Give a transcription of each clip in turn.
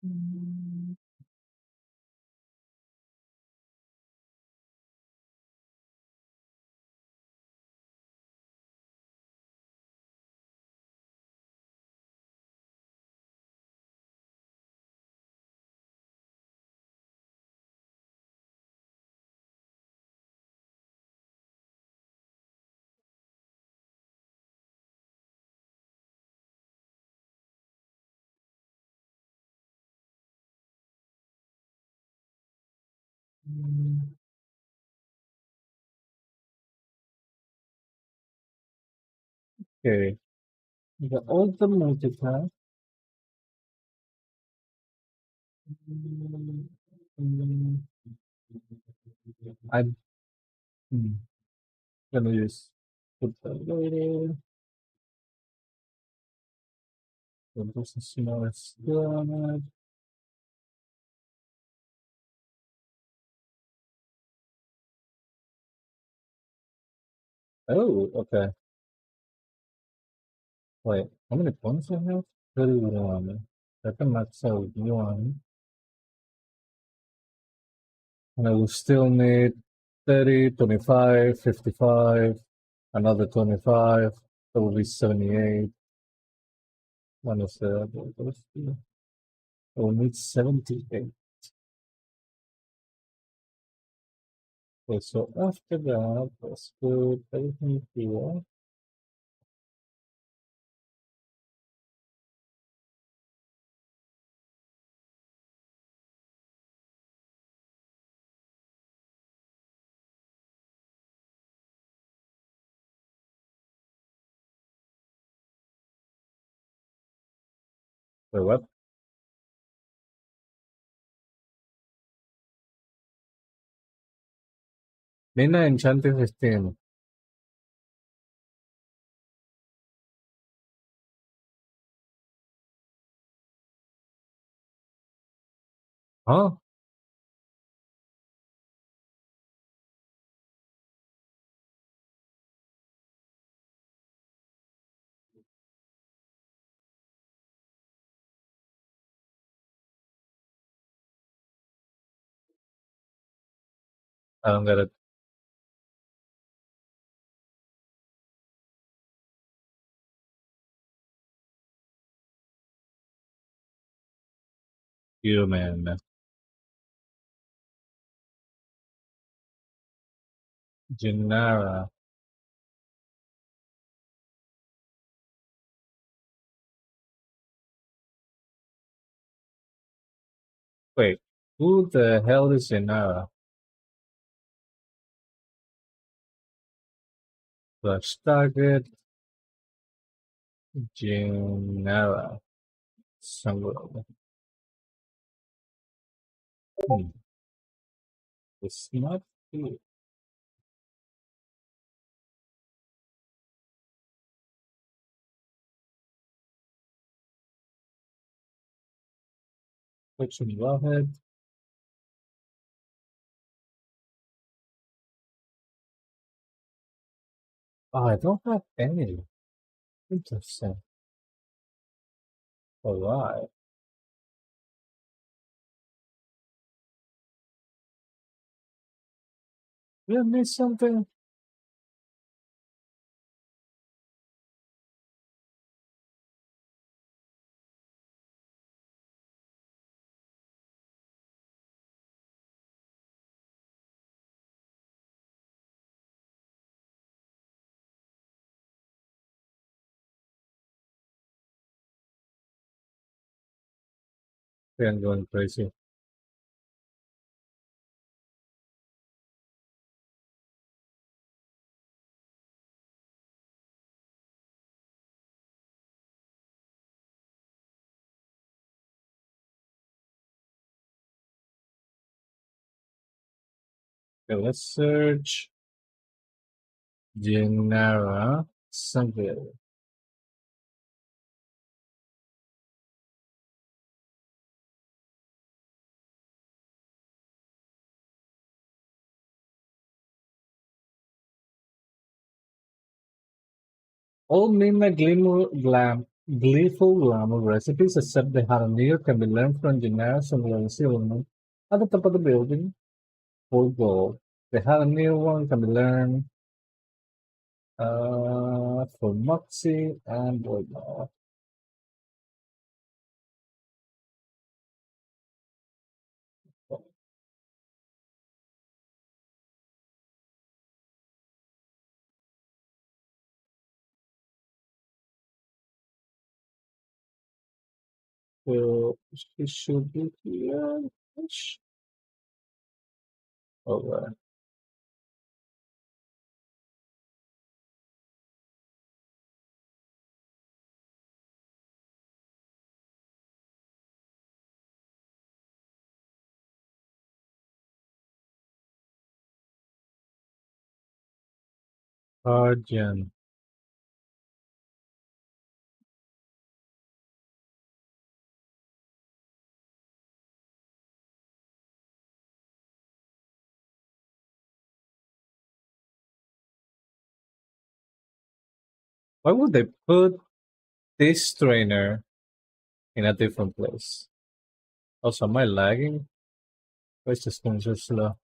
Mm, mm, Okay, the Automatica. mm, mm, I'm gonna use put the later. Put this small skill on it. Oh, okay. Wait, how many points I have? 31. I can max out one. And I will still need 30, 25, 55, another 25. That will be 78. Minus I will need 78. Okay, so after that, let's put everything here. Wait, what? Nina enchanting 15. Huh? I don't get it. You, man. Gennara. Wait, who the hell is Gennara? Flash target. Gennara. Somewhere. Hmm. It's not here. Which one? Wellhead? Oh, I don't have any. Interesting. Alright. Did I miss something? I'm going crazy. Okay, let's search Gennara Saville. Old Mina Glimmer Glam Gleeful glamour recipes, except the harangue can be learned from engineers and the element at the top of the building for gold. The harangue one can be learned for Moxie and Voidlaw. So she should be here. Over. Arjun. Why would they put this trainer in a different place? Also, am I lagging? Why is this going so slow?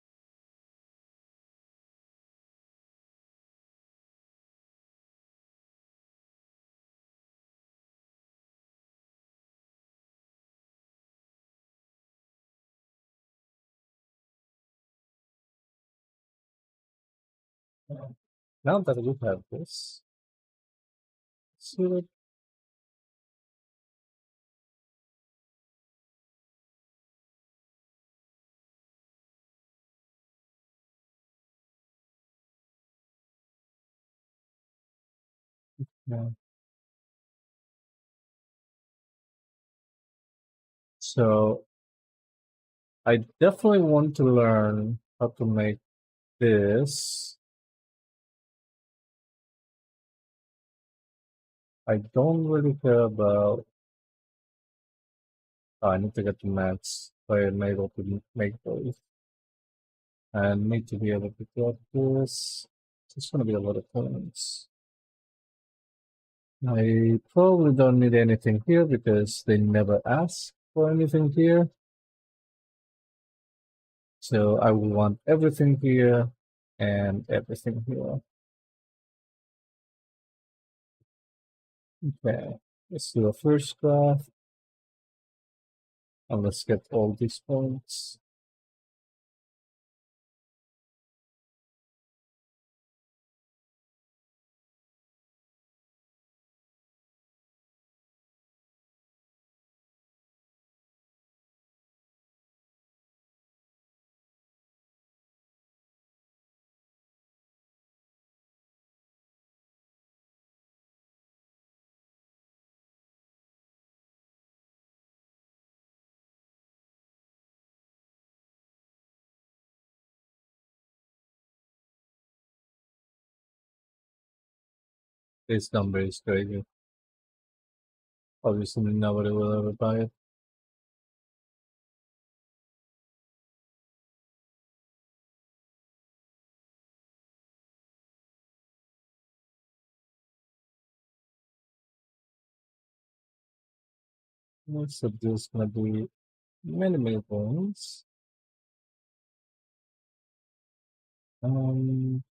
Now that we have this, see what yeah. So I definitely want to learn how to make this. I don't really care about. Oh, I need to get the mats so I'm able to make those. And need to be able to get this. It's gonna be a lot of points. I probably don't need anything here because they never ask for anything here. So I will want everything here and everything here. Okay, let's do a first craft and let's get all these points. This number is crazy. Obviously, nobody will ever buy it. So there's gonna be many points. Um,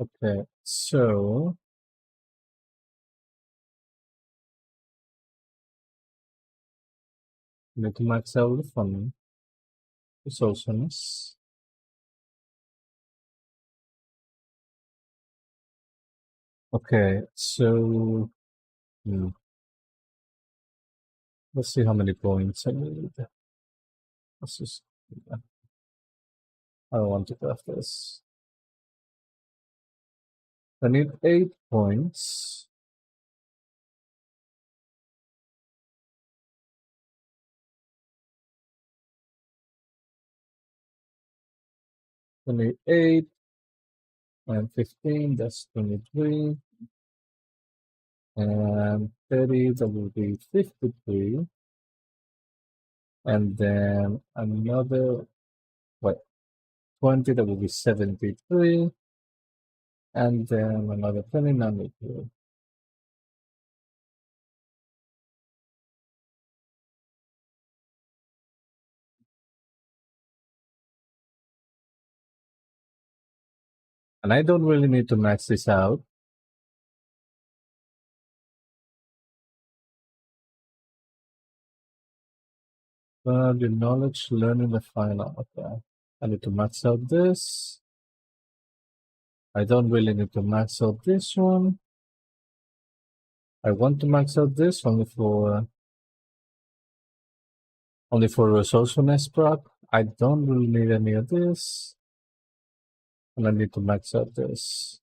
okay, so need to max out the fun resourcefulness. Okay, so hmm, let's see how many points I need. Let's just, I don't want to craft this. I need 8 points. I need 8 and 15, that's 23. And 30, that will be 53. And then another, wait, 20, that will be 73. And then another 20 nanometer. And I don't really need to max this out. The knowledge learning the final. Okay. I need to max out this. I don't really need to max out this one. I want to max out this only for resourcefulness proc. I don't really need any of this. And I need to max out this.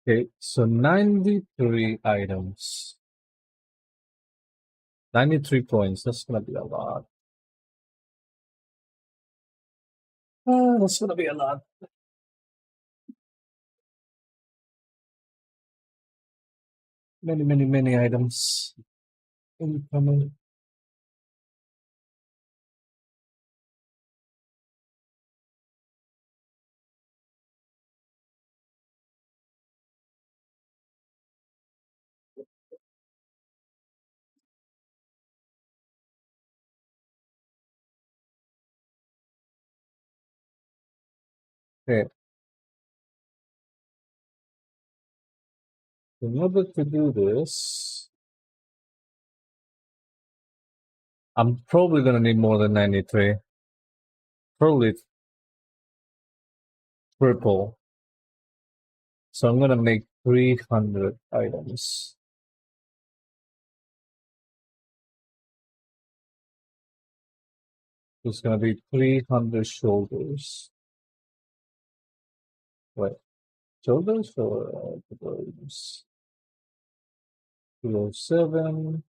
Okay, so 93 items. 93 points. That's gonna be a lot. That's gonna be a lot. Many, many, many items. Incoming. Okay. In order to do this, I'm probably gonna need more than 93. Probably triple. So I'm gonna make 300 items. It's gonna be 300 shoulders. Wait, shoulders or arms? 207,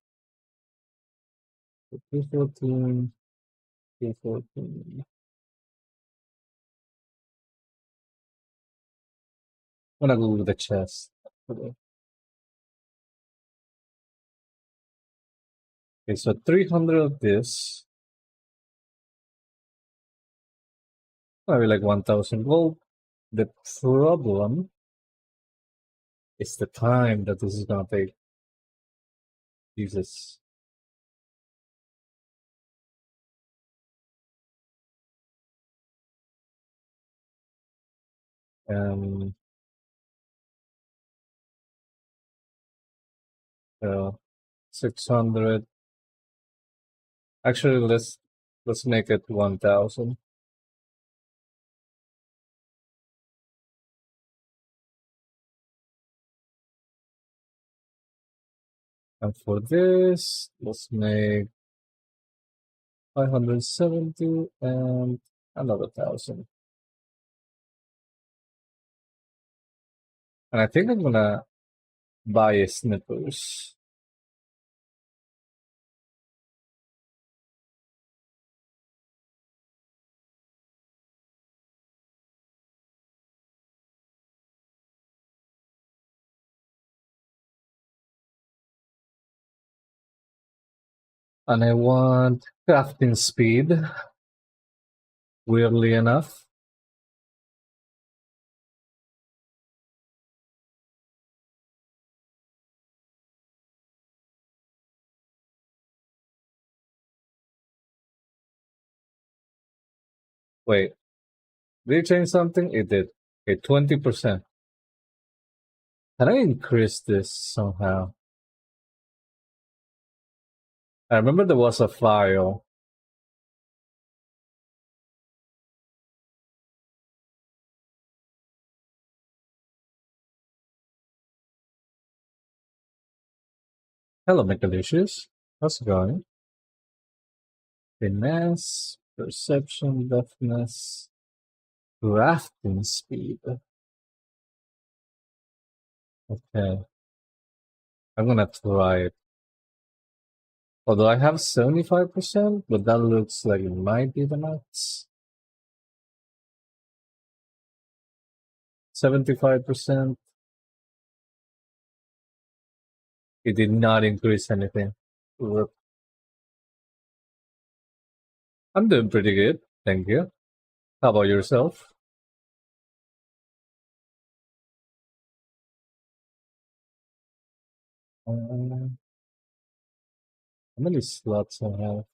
214, 214. I'm gonna go with the chest. Okay, so 300 of this. Maybe like 1000 gold. The problem is the time that this is gonna take. Jesus. Um, 600. Actually, let's make it 1000. And for this, let's make 570 and another 1000. And I think I'm gonna buy snippers. And I want crafting speed, weirdly enough. Wait, did it change something? It did. Okay, 20%. Can I increase this somehow? I remember there was a file. Hello, Michalicious. How's it going? Finesse, perception, deftness, crafting speed. Okay, I'm gonna try it. Although I have 75%, but that looks like it might be the max. 75%. It did not increase anything. I'm doing pretty good. Thank you. How about yourself? How many slots I have?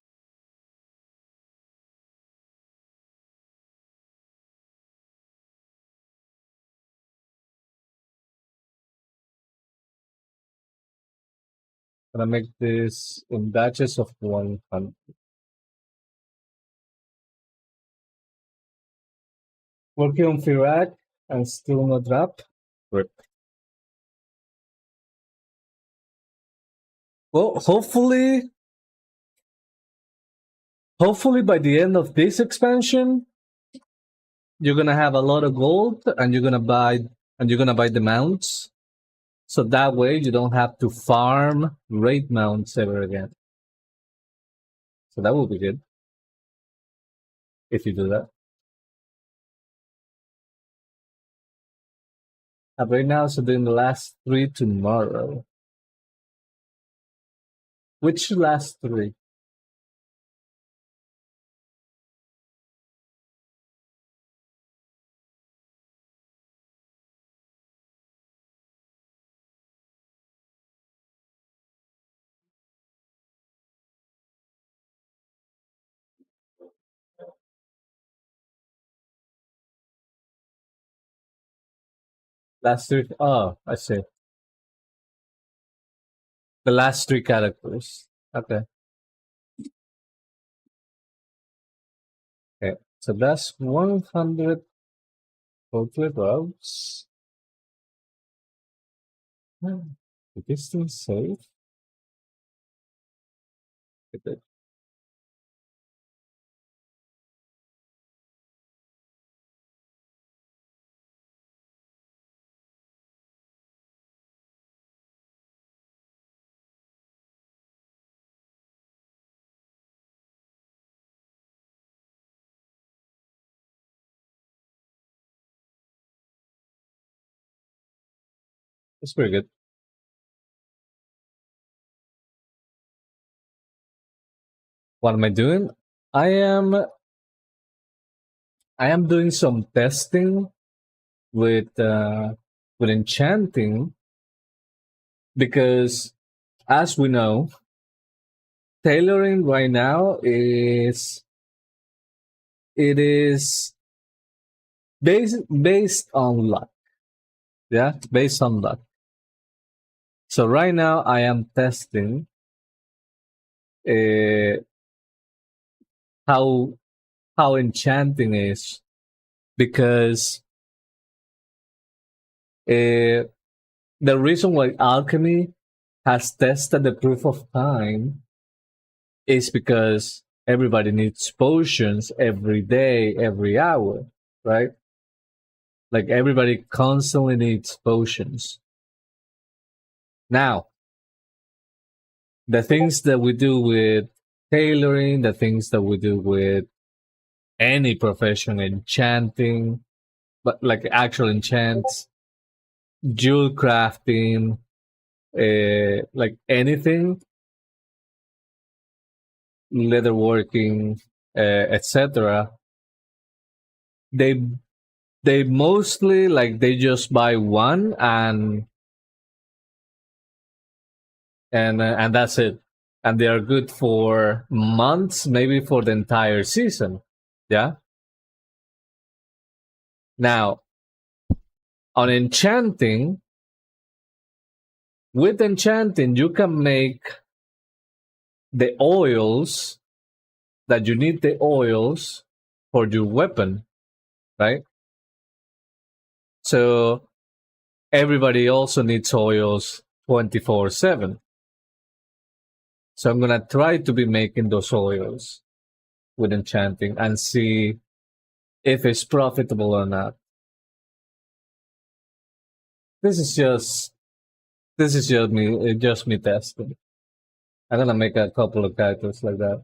Gonna make this in batches of 100. Working on Firak and still no drop. Rip. Well, hopefully by the end of this expansion, you're gonna have a lot of gold and you're gonna buy the mounts. So that way you don't have to farm raid mounts ever again. So that will be good if you do that. Right now, so doing the last three tomorrow. Which last three? Last three. Oh, I see. The last three characters. Okay. Okay. So that's 100 total routes. Is this still safe? It- It's pretty good. What am I doing? I am I am doing some testing with enchanting because as we know, tailoring right now is based on luck. Yeah, based on luck. So right now I am testing uh, how how enchanting is because uh, the reason why alchemy has tested the proof of time is because everybody needs potions every day, every hour, right? Like everybody constantly needs potions. Now, the things that we do with tailoring, the things that we do with any profession, enchanting, but like actual enchants, jewel crafting, like anything, leatherworking, etc. They they mostly like they just buy one and that's it, and they are good for months, maybe for the entire season. Yeah. Now on enchanting, with enchanting, you can make the oils that you need the oils for your weapon, right? So everybody also needs oils 24/7. So I'm gonna try to be making those oils with enchanting and see if it's profitable or not. This is just just me testing. I'm gonna make a couple of characters like that.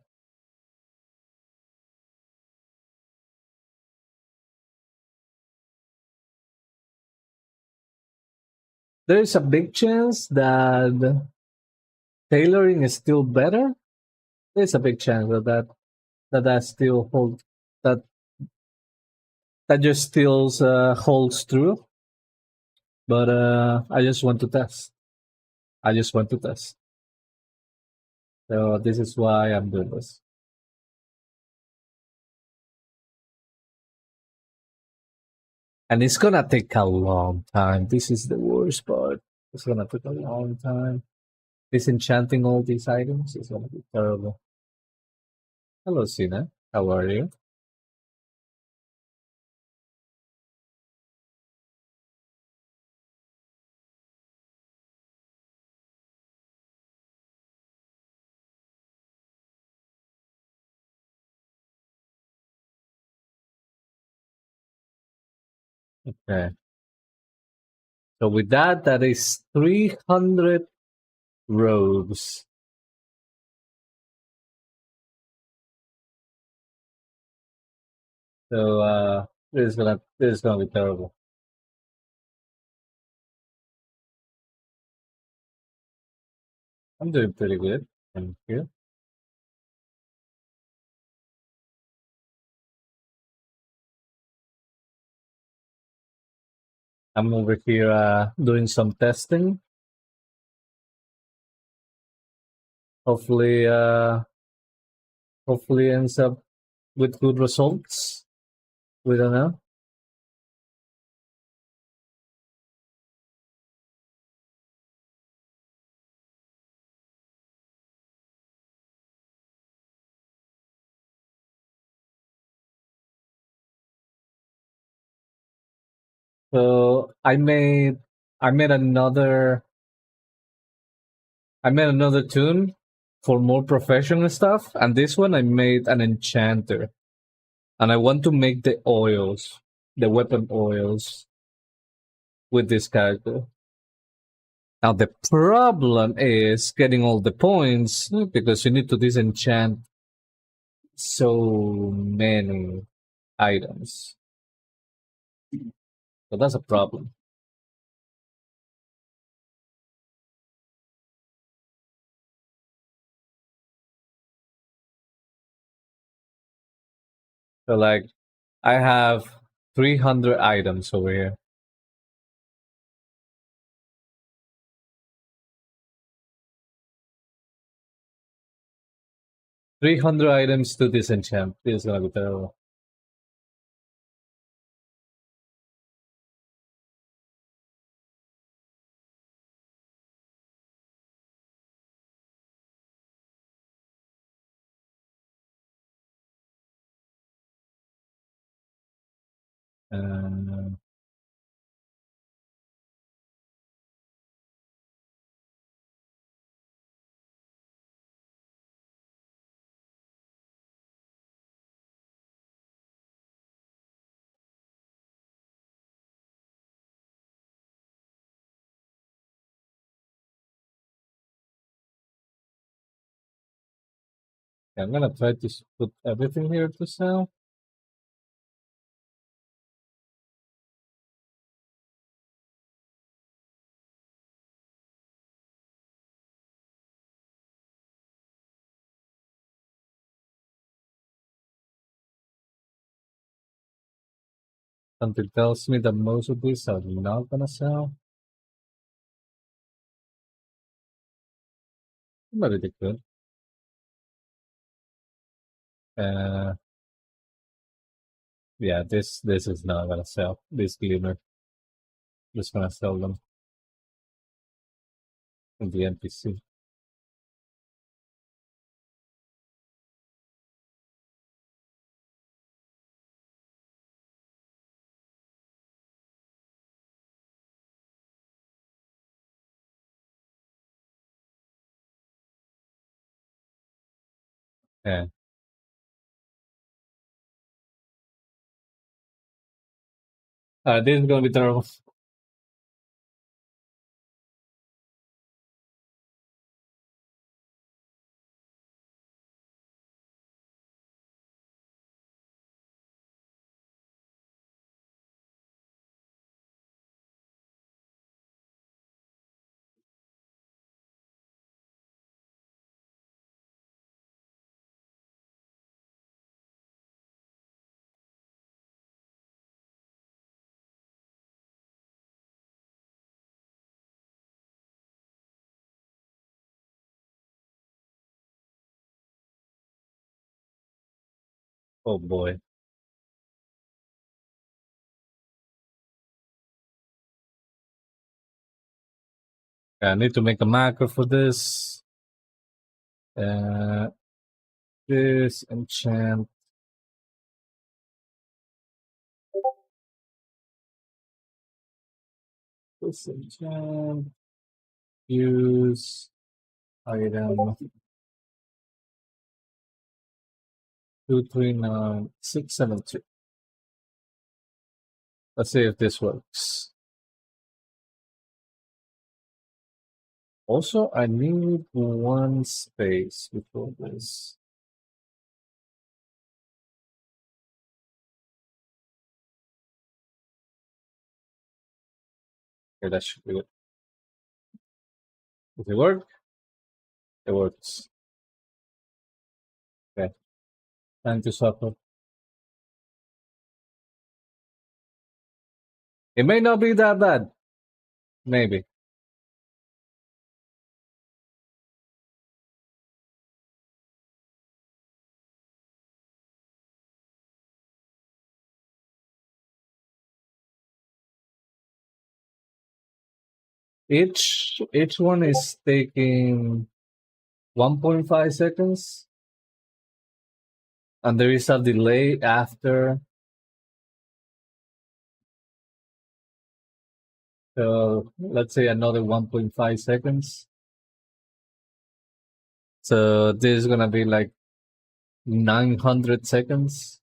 There is a big chance that tailoring is still better. There's a big chance of that. that I still hold that that just still holds true. But I just want to test. I just want to test. So this is why I'm doing this. And it's gonna take a long time. This is the worst part. It's gonna take a long time. Disenchanting all these items is gonna be terrible. Hello, Sina. How are you? Okay. So with that, that is 300 robes. So this is gonna be terrible. I'm doing pretty good. Thank you. I'm over here doing some testing. Hopefully, hopefully ends up with good results. We don't know. So I made another tune for more professional stuff, and this one I made an enchanter, and I want to make the oils, the weapon oils with this character. Now the problem is getting all the points because you need to disenchant so many items. So that's a problem. So like I have 300 items over here. 300 items to disenchant. This is gonna be terrible. Uh, I'm gonna try to put everything here to sell. Something tells me that most of these are not gonna sell, but it could. Uh, yeah, this is not gonna sell. This glimmer just gonna sell them in the NPC. Yeah, this is gonna be terrible. Oh boy. I need to make a macro for this. Uh, this enchant. This enchant. Use item 239672. Let's see if this works. Also, I need one space before this. Okay, that should be it. Does it work? It works. Okay. Time to suffer. It may not be that bad. Maybe. Each one is taking 1.5 seconds, and there is a delay after. So let's say another 1.5 seconds. So this is gonna be like 900 seconds.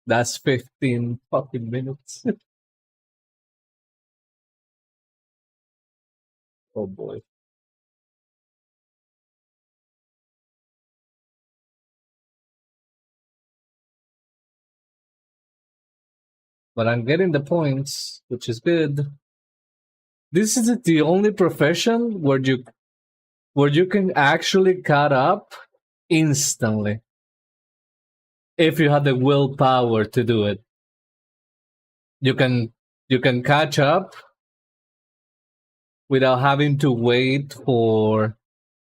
That's 15 fucking minutes. Oh boy. But I'm getting the points, which is good. This is the only profession where you can actually cut up instantly if you have the willpower to do it. You can you can catch up without having to wait for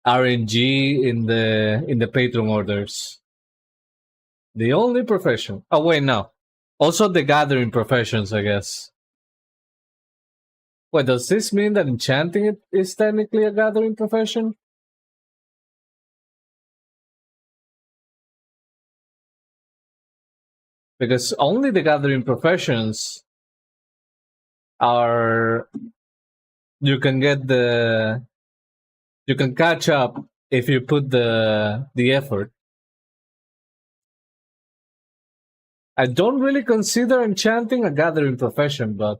RNG in the patron orders. The only profession. Oh wait, no. Also the gathering professions, I guess. Wait, does this mean that enchanting is technically a gathering profession? Because only the gathering professions are you can get the you can catch up if you put the effort. I don't really consider enchanting a gathering profession, but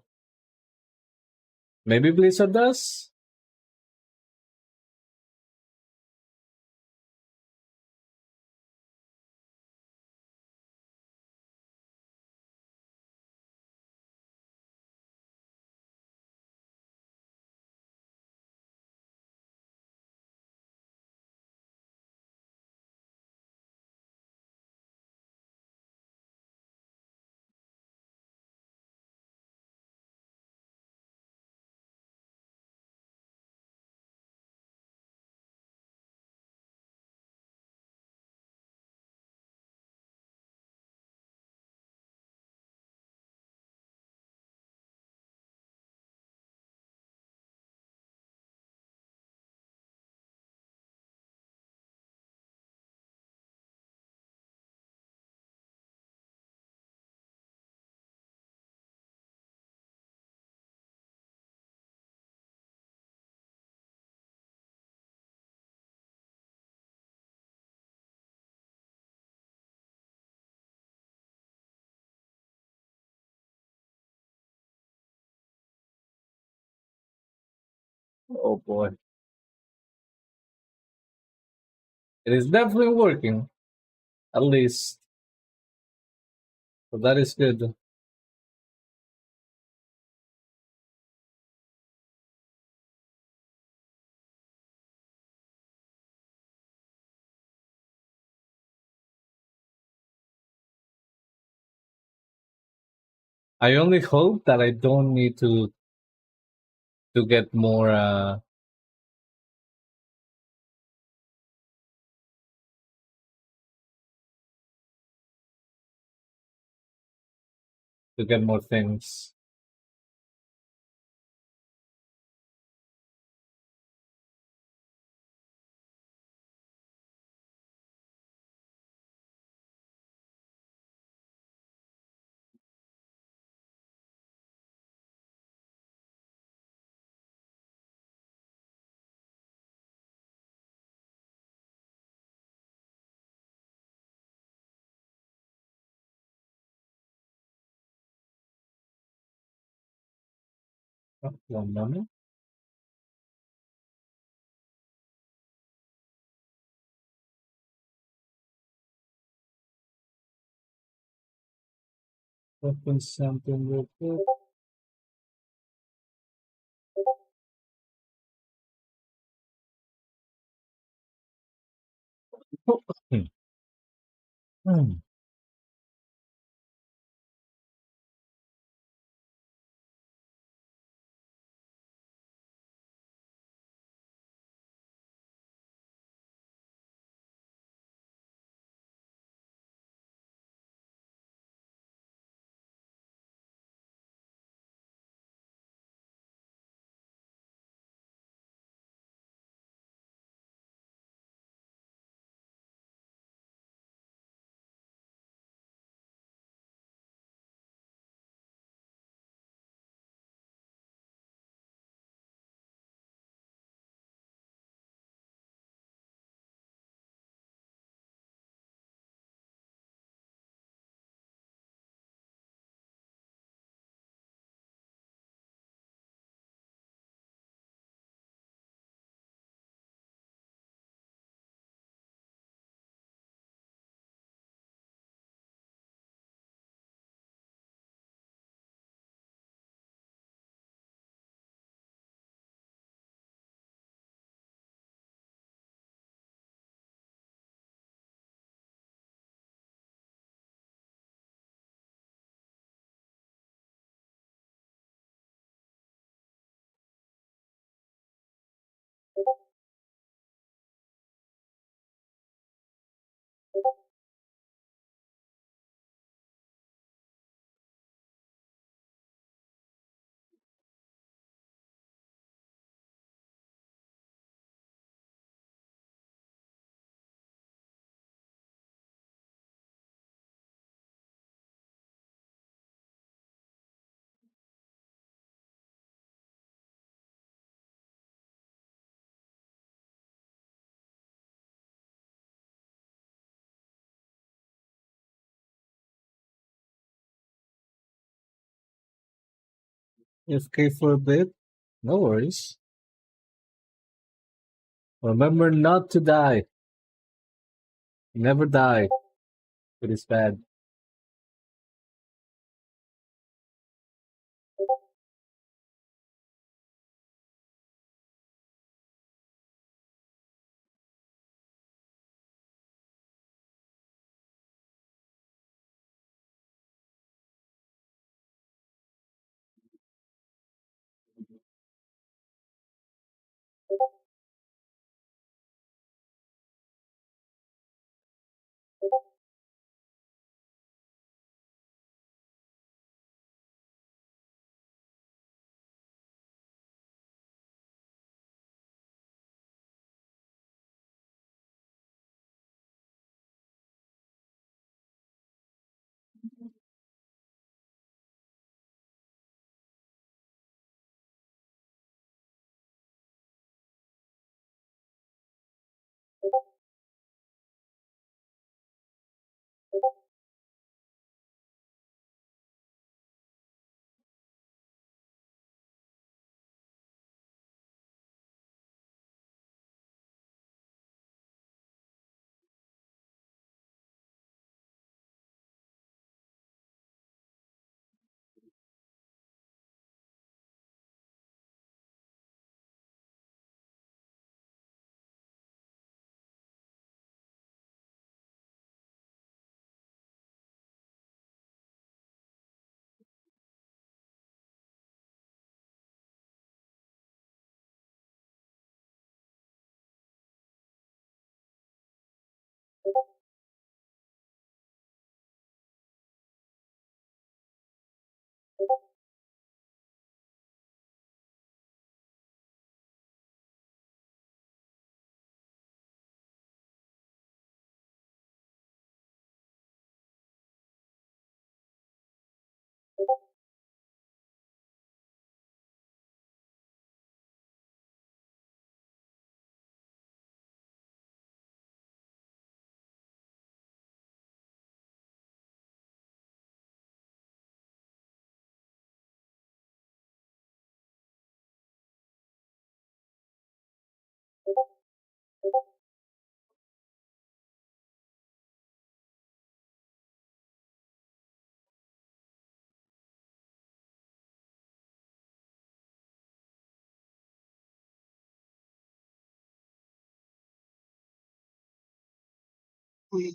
maybe Blizzard does. Oh boy. It is definitely working, at least. So that is good. I only hope that I don't need to get more to get more things. Oh, one moment. Open something real quick. Hmm. Hmm. AFK for a bit. No worries. Remember not to die. Never die. It is bad. Hello,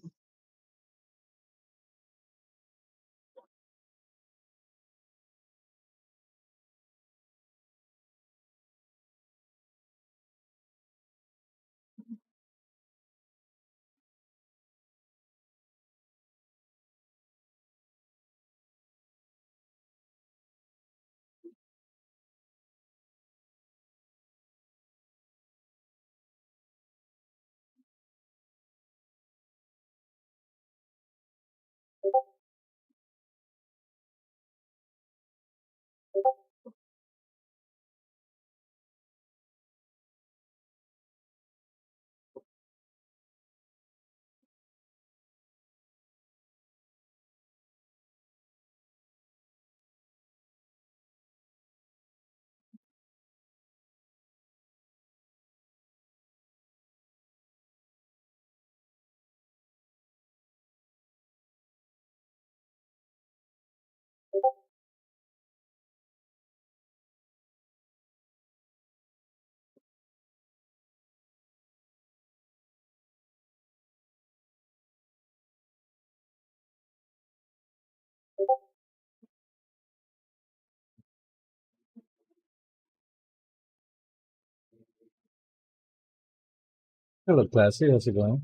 Classy. How's it going?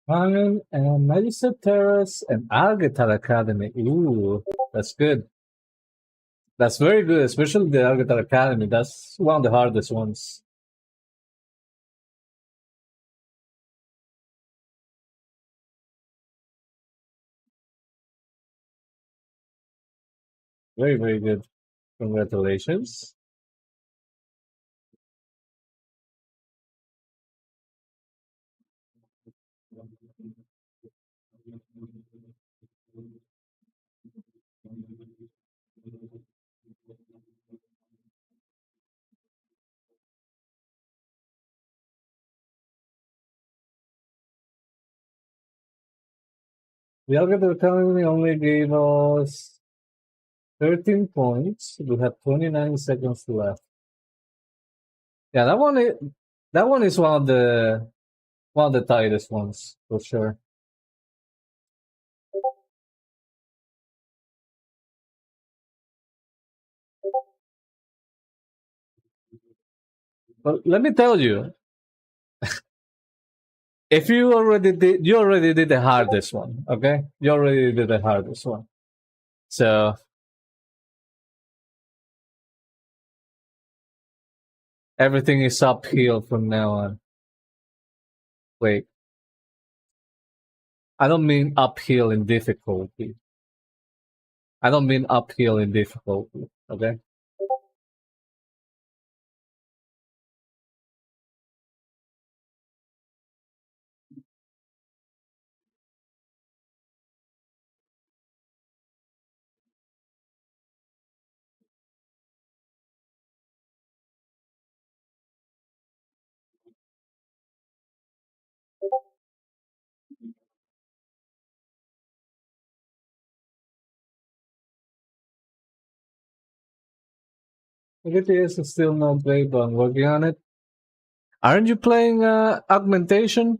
Fine. And Melissa Terrace and Algatar Academy. Ooh, that's good. That's very good, especially the Algatar Academy. That's one of the hardest ones. Very, very good. Congratulations. The Algatar Academy only gave us 13 points. We have 29 seconds left. Yeah, that one is one of the tightest ones for sure. But let me tell you, if you already did the hardest one, okay? You already did the hardest one. So everything is uphill from now on. Wait, I don't mean uphill in difficulty. I don't mean uphill in difficulty. Okay. GTS is still not played, but I'm working on it. Aren't you playing augmentation?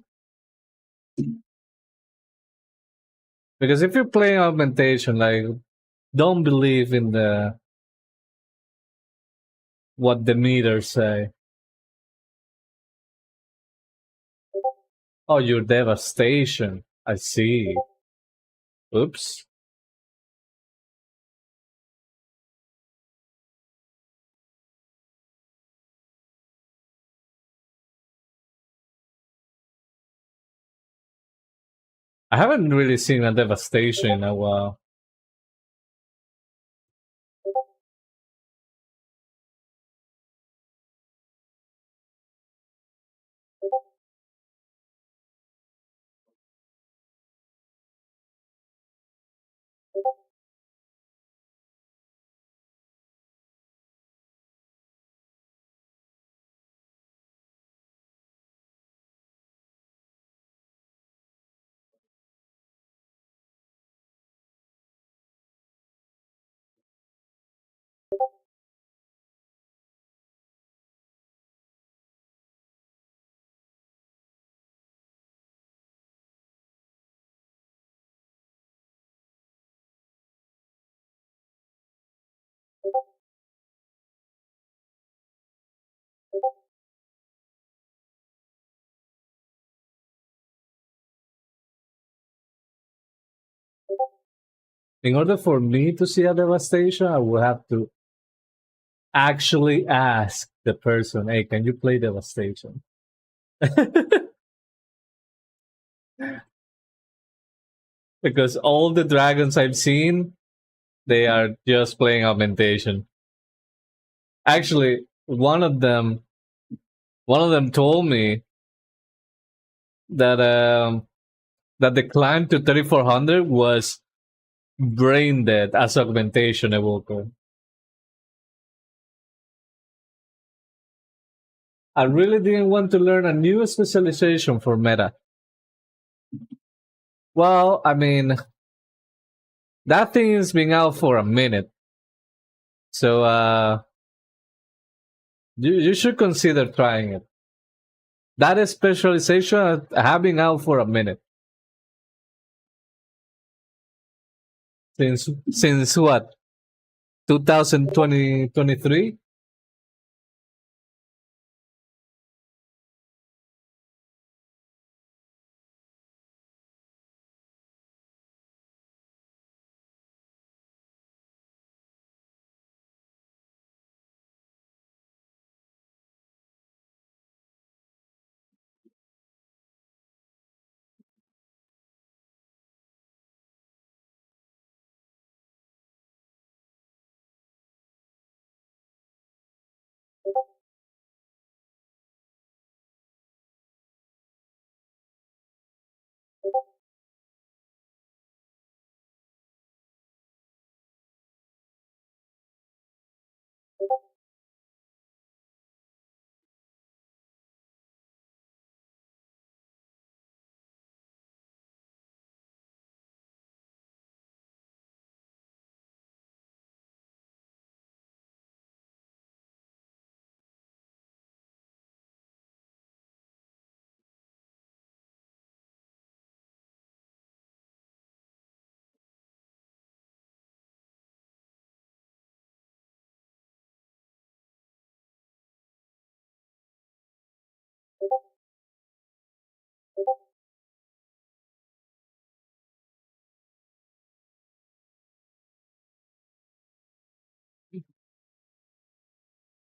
Because if you're playing augmentation, like, don't believe in the what the meters say. Oh, your devastation. I see. Oops. I haven't really seen a devastation in a while. In order for me to see a devastation, I would have to actually ask the person, "Hey, can you play devastation?" Because all the dragons I've seen, they are just playing augmentation. Actually, one of them told me that that the climb to 3400 was brain dead as augmentation evoker. I really didn't want to learn a new specialization for meta. Well, I mean, that thing has been out for a minute, so you should consider trying it. That specialization has been out for a minute. Since what? 2020 23.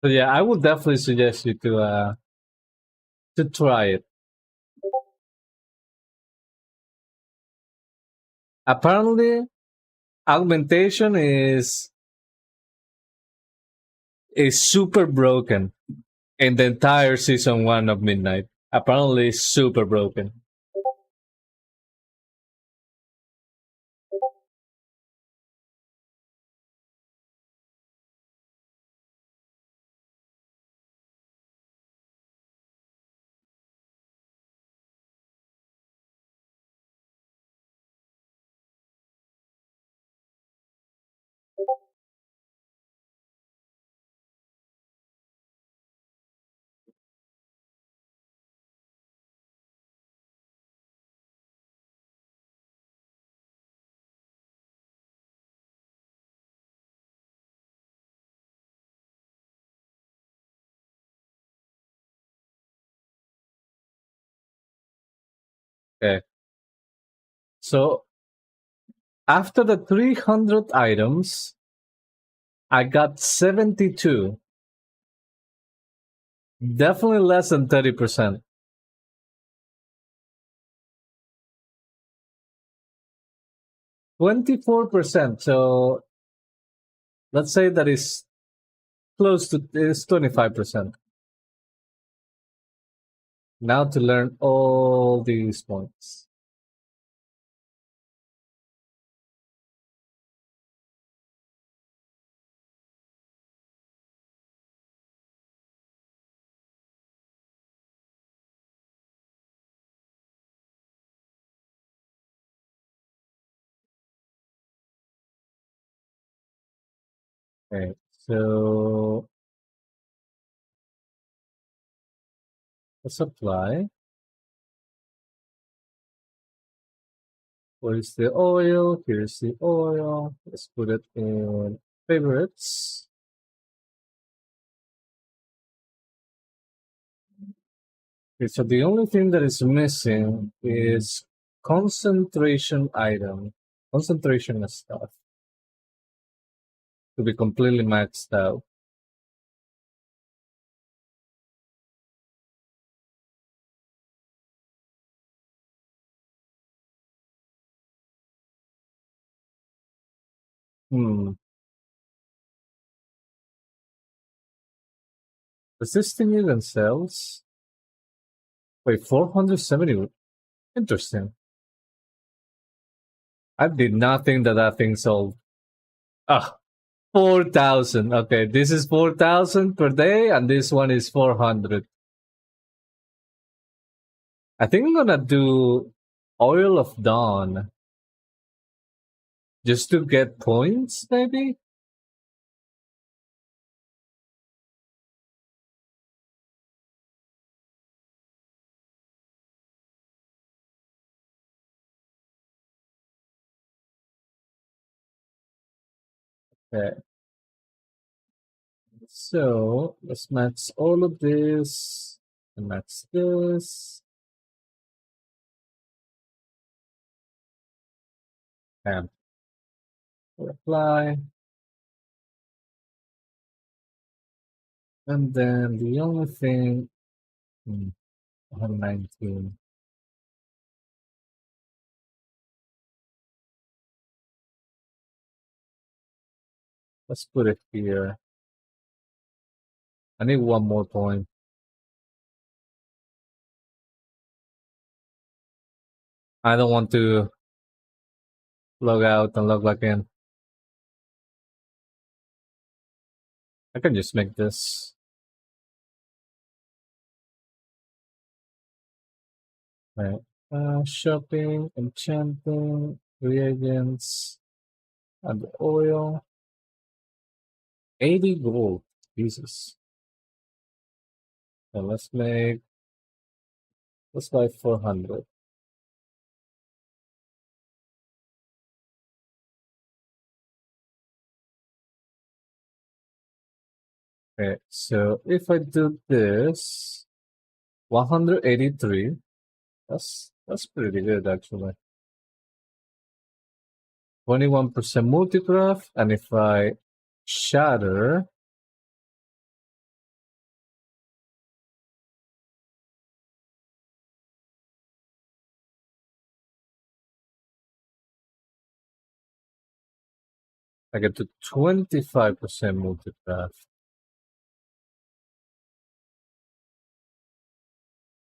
So yeah, I would definitely suggest you to try it. Apparently, augmentation is super broken in the entire season one of Midnight. Apparently, it's super broken. Okay, so after the 300 items, I got 72. Definitely less than 30%. 24%. So let's say that is close to is 25%. Now to learn all these points. Okay, so let's apply. Where's the oil? Here's the oil. Let's put it in favorites. Okay, so the only thing that is missing is concentration item. Concentration is tough to be completely maxed out. Hmm. Resisting even cells? Wait, 470. Interesting. I did not think that that thing sold. Ah, 4,000. Okay, this is 4,000 per day, and this one is 400. I think I'm gonna do Oil of Dawn just to get points, maybe? Okay. So let's max all of this and max this and apply. And then the only thing, 119. Let's put it here. I need one more point. I don't want to log out and log back in. I can just make this. Right. Shopping, enchanting, reagents, and oil. 80 gold. Jesus. So let's buy 400. Okay, so if I do this, 183, that's pretty good actually. 21% multicraft, and if I shatter, I get to 25% multicraft.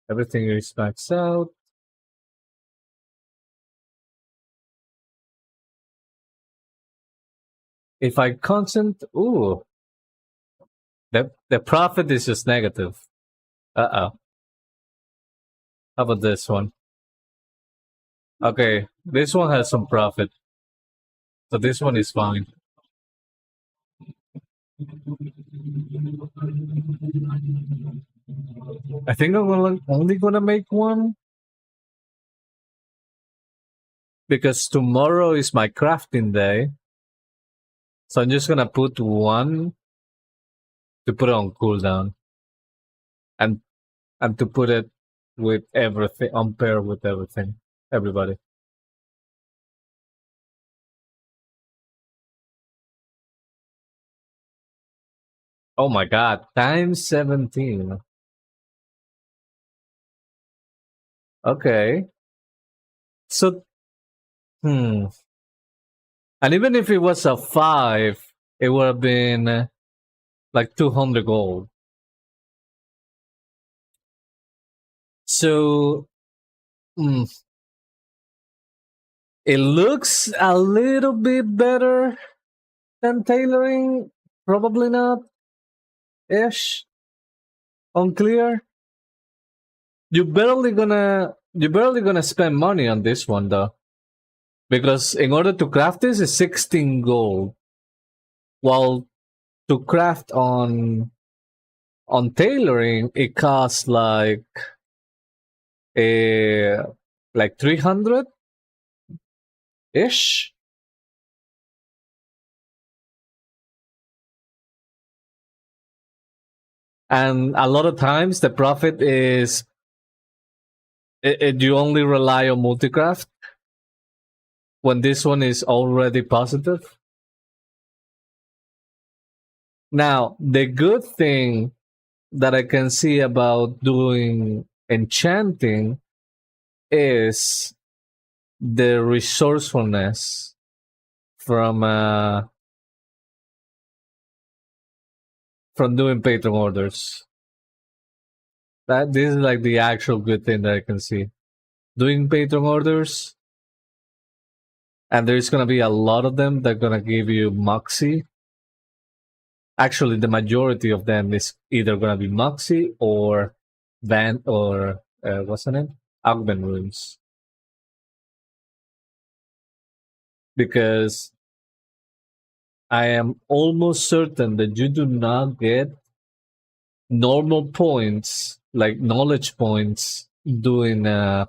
Everything is maxed out. If I constant, ooh, the profit is just negative. Uh-oh. How about this one? Okay, this one has some profit. So this one is fine. I think I'm only gonna make one because tomorrow is my crafting day. So I'm just gonna put one to put it on cooldown and to put it with everything on pair with everything. Everybody. Oh my god, times 17. Okay. So hmm. And even if it was a 5, it would have been like 200 gold. So hmm, it looks a little bit better than tailoring. Probably not ish. Unclear. You barely gonna spend money on this one though. Because in order to craft this is 16 gold. While to craft on tailoring it costs a like 300 ish. And a lot of times the profit is you only rely on multicraft. when this one is already positive. Now, the good thing that I can see about doing enchanting is the resourcefulness from uh, from doing patron orders. That this is like the actual good thing that I can see. Doing patron orders, and there's gonna be a lot of them that are gonna give you Moxie. Actually, the majority of them is either gonna be Moxie or Van or what's the name? Augment runes. Because I am almost certain that you do not get normal points, like knowledge points, doing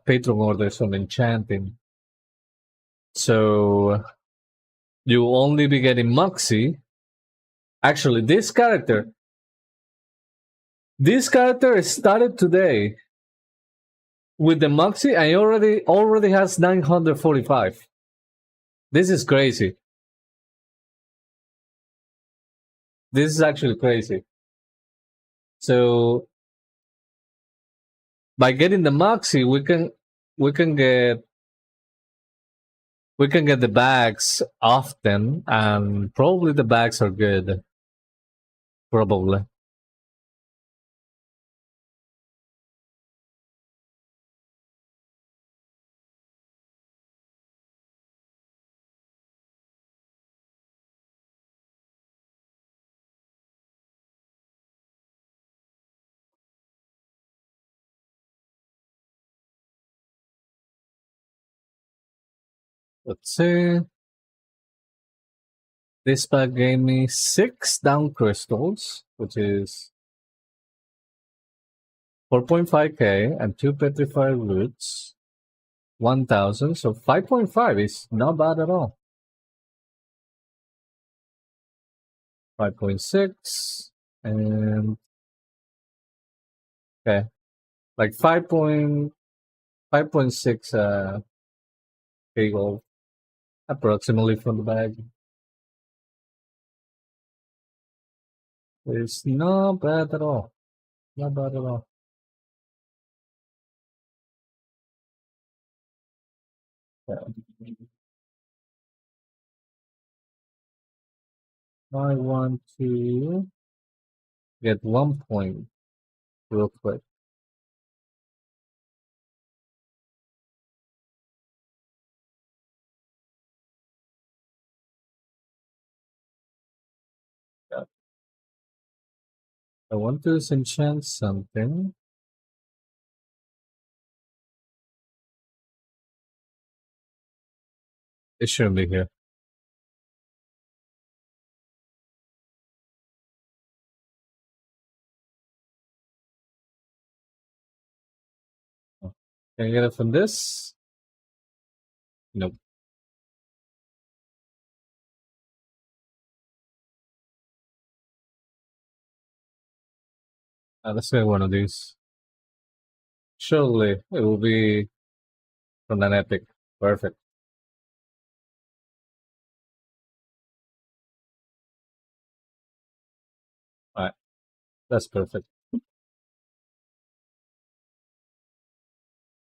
patron orders on enchanting. So you only be getting Moxie. Actually, this character started today with the Moxie and already has 945. This is crazy. This is actually crazy. So by getting the Moxie, we can get we can get the bags often, and probably the bags are good. Probably. Let's see. This bag gave me 6 down crystals, which is 4.5k, and 2 petrified roots, 1,000. So 5.5 is not bad at all. 5.6 and okay, like 5.6 k gold approximately from the bag. It's not bad at all. Not bad at all. Yeah. I want to get 1 point real quick. Yeah. I want to enchant something. It shouldn't be here. Oh. Can I get it from this? Nope. Let's get one of these. Surely it will be from an epic. Perfect. All right. That's perfect.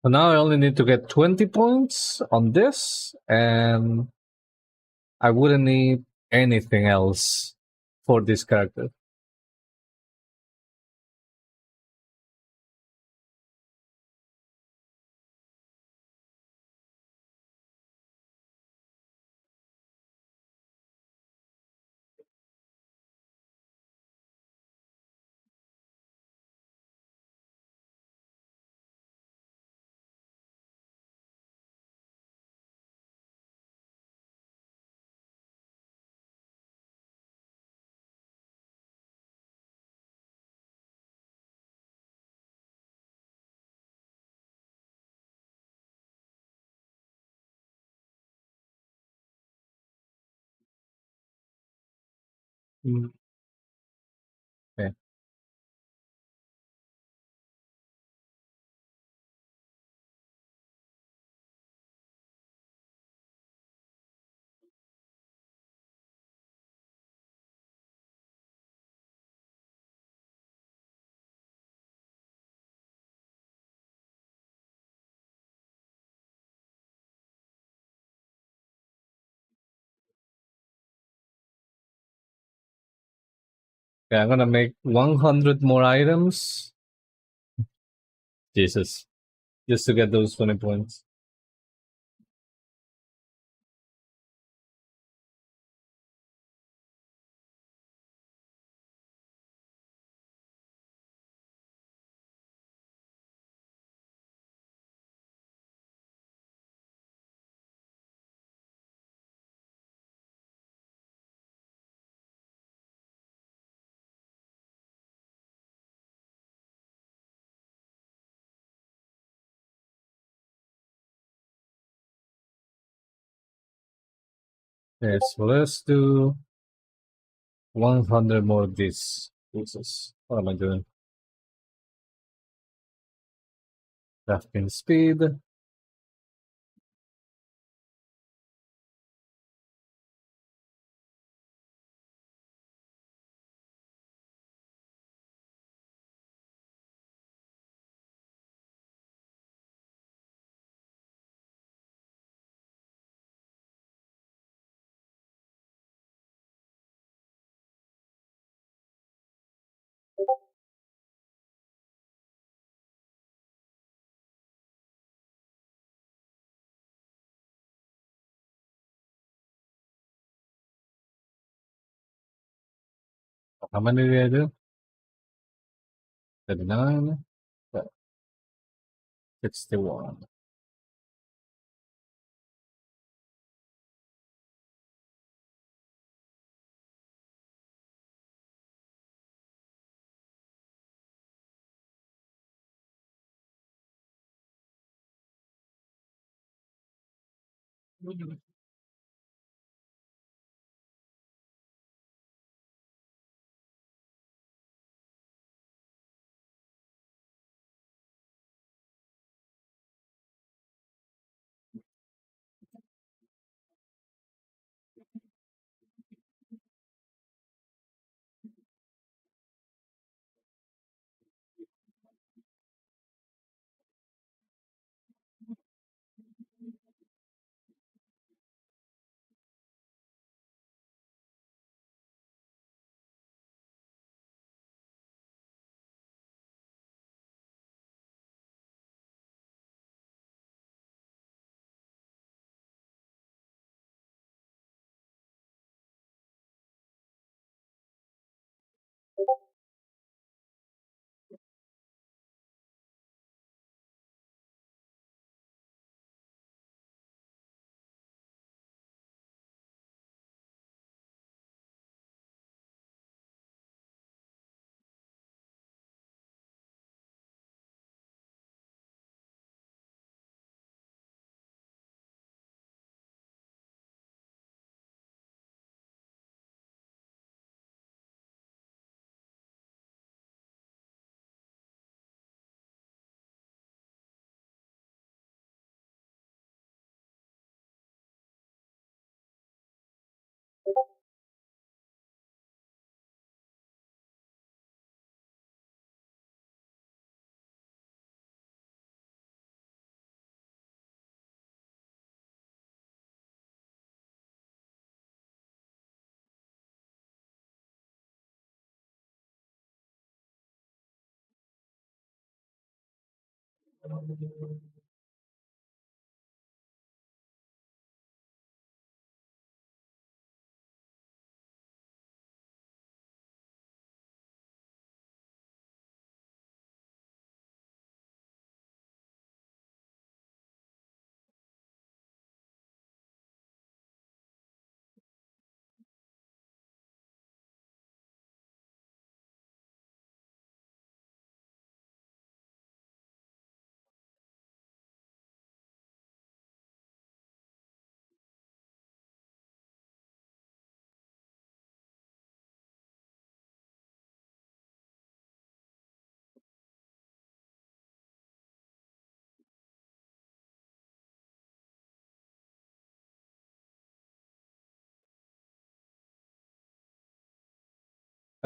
So now I only need to get 20 points on this, and I wouldn't need anything else for this character. Mm, okay. Okay, I'm gonna make 100 more items. Jesus. Just to get those 20 points. Okay, so let's do 100 more of these. Jesus. What am I doing? Crafting speed. How many did I do? 39. 61.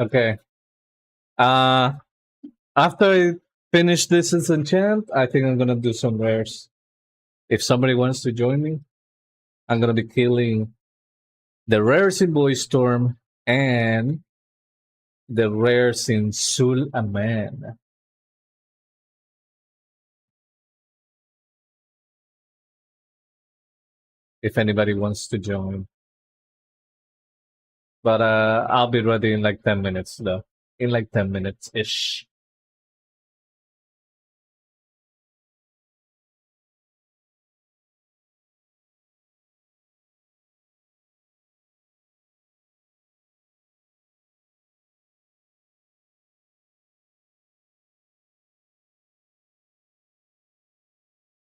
Okay. Uh After I finish this enchant, I think I'm gonna do some rares. If somebody wants to join me, I'm gonna be killing the rare Boy Storm and The rares in Sul Aman. If anybody wants to join. But I'll be ready in like 10 minutes though. In like 10 minutes ish.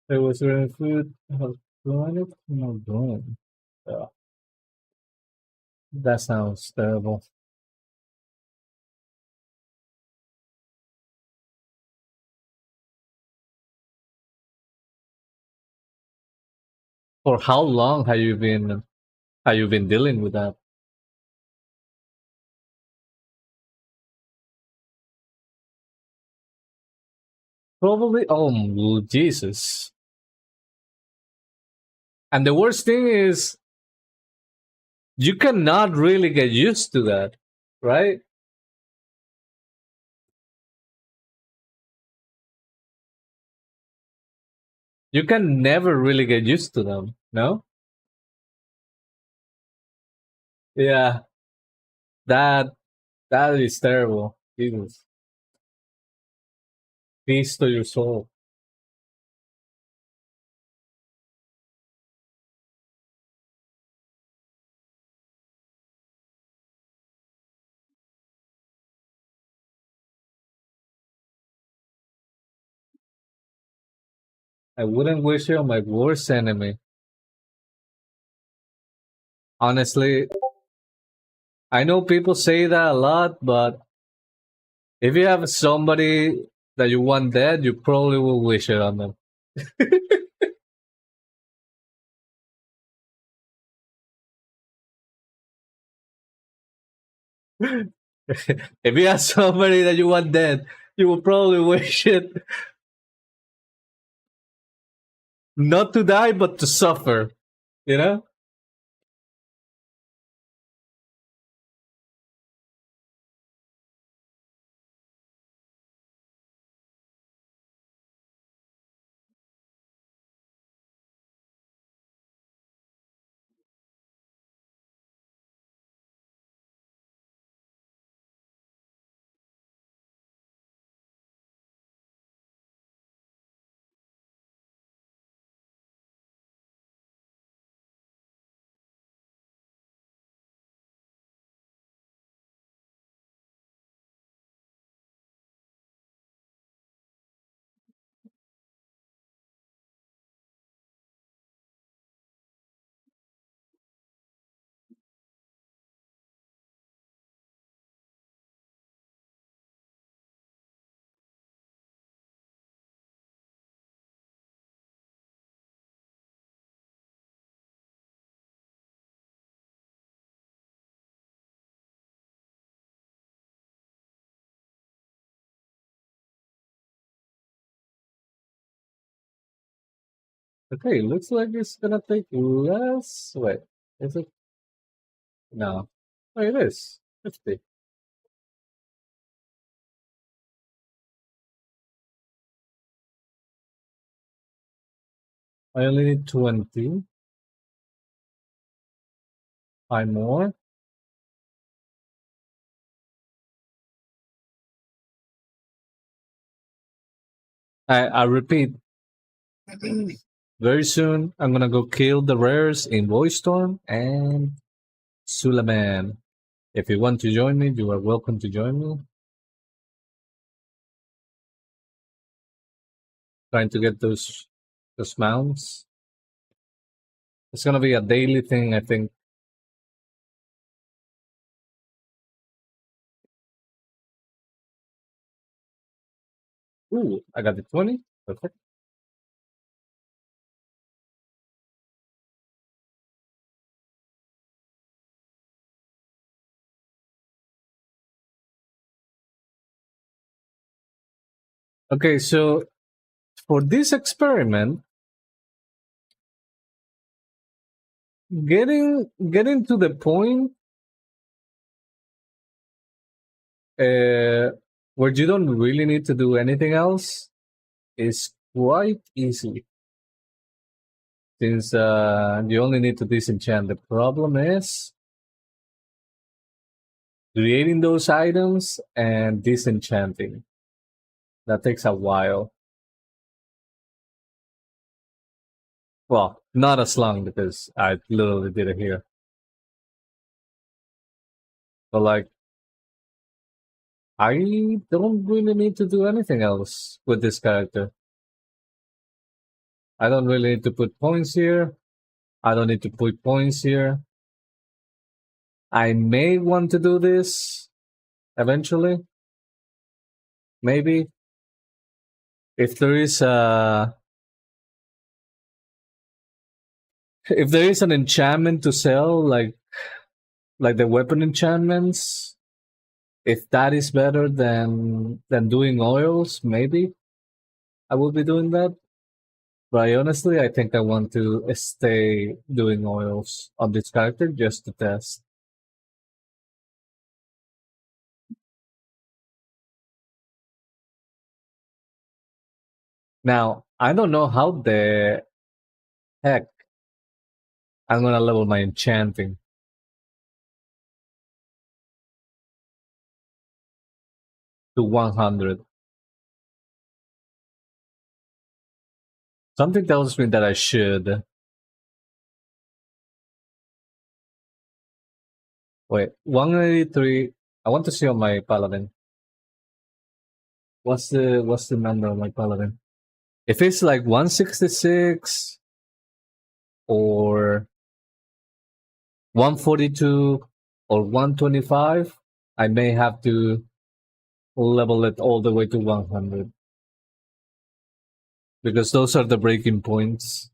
There was rare food. How it? No going. That sounds terrible. For how long have you been dealing with that? Probably oh Jesus. And the worst thing is you cannot really get used to that, right? You can never really get used to them, no? Yeah, that that is terrible. Jesus. Peace to your soul. I wouldn't wish it on my worst enemy. Honestly, I know people say that a lot, but if you have somebody that you want dead, you probably will wish it on them. If you have somebody that you want dead, you will probably wish it not to die, but to suffer. You know? Okay, looks like it's gonna take less. Wait, is it? No. Oh, it is. 50. I only need 20. Five more. I repeat, very soon I'm gonna go kill the rares in Voice Storm and Sulaman. If you want to join me, you are welcome to join me. Trying to get those mounts. It's gonna be a daily thing, I think. Ooh, I got the 20. Perfect. Okay, so for this experiment, getting to the point uh, where you don't really need to do anything else is quite easy since you only need to disenchant. The problem is creating those items and disenchanting. That takes a while. Well, not as long because I literally did it here. But like, I don't really need to do anything else with this character. I don't really need to put points here. I don't need to put points here. I may want to do this eventually. Maybe if there is a if there is an enchantment to sell, like the weapon enchantments, if that is better than doing oils, maybe I will be doing that. But honestly, I think I want to stay doing oils on this character just to test. Now, I don't know how the heck I'm gonna level my enchanting to 100. Something tells me that I should. Wait, 183. I want to see on my paladin. What's the number on my paladin? If it's like 166 or 142 or 125, I may have to level it all the way to 100 because those are the breaking points.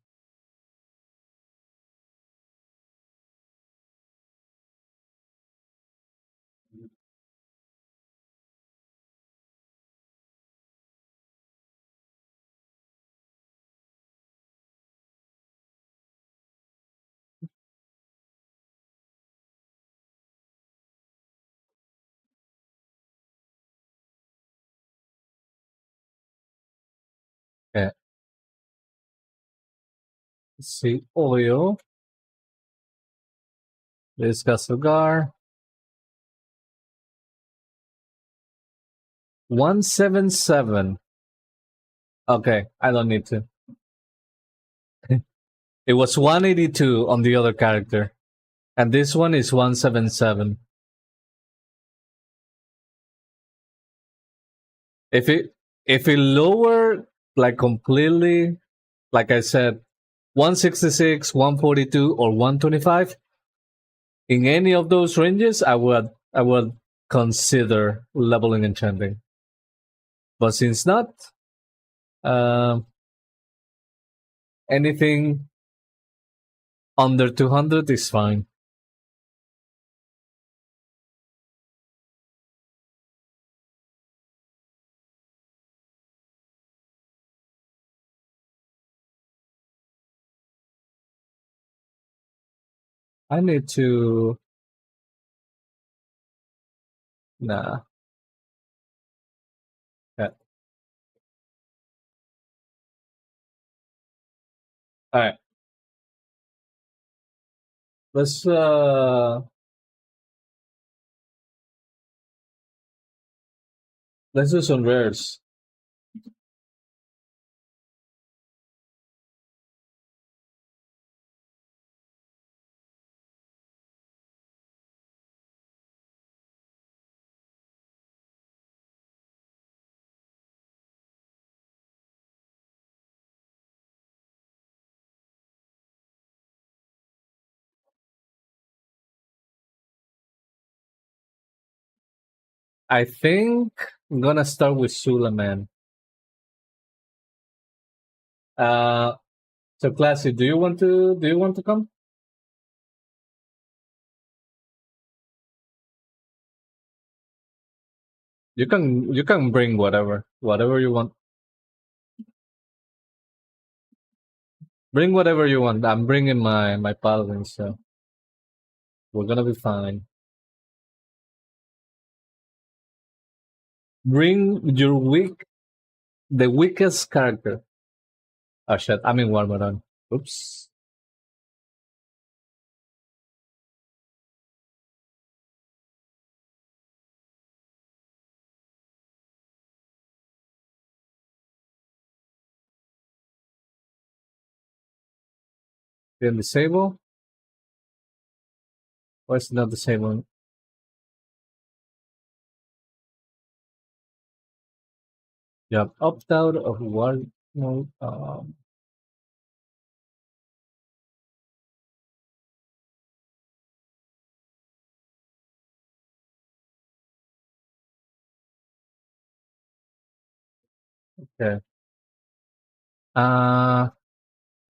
Yeah. Let's see, oil. This Kasugar. 177. Okay, I don't need to. It was 182 on the other character. And this one is 177. If it lower like completely, like I said, 166, 142, or 125, in any of those ranges, I would consider leveling enchanting. But since not, um, anything under 200 is fine. I need to. Nah. Yeah. All right. Let's let's do some rares. I think I'm gonna start with Suleiman. Uh, so Classy, do you want to come? You can bring whatever you want. Bring whatever you want. I'm bringing my paladin, so we're gonna be fine. Bring your the weakest character. Oh shit, I'm in war mode on. Oops. Then disable. Why is it not disable? You have opt out of war mode. Okay.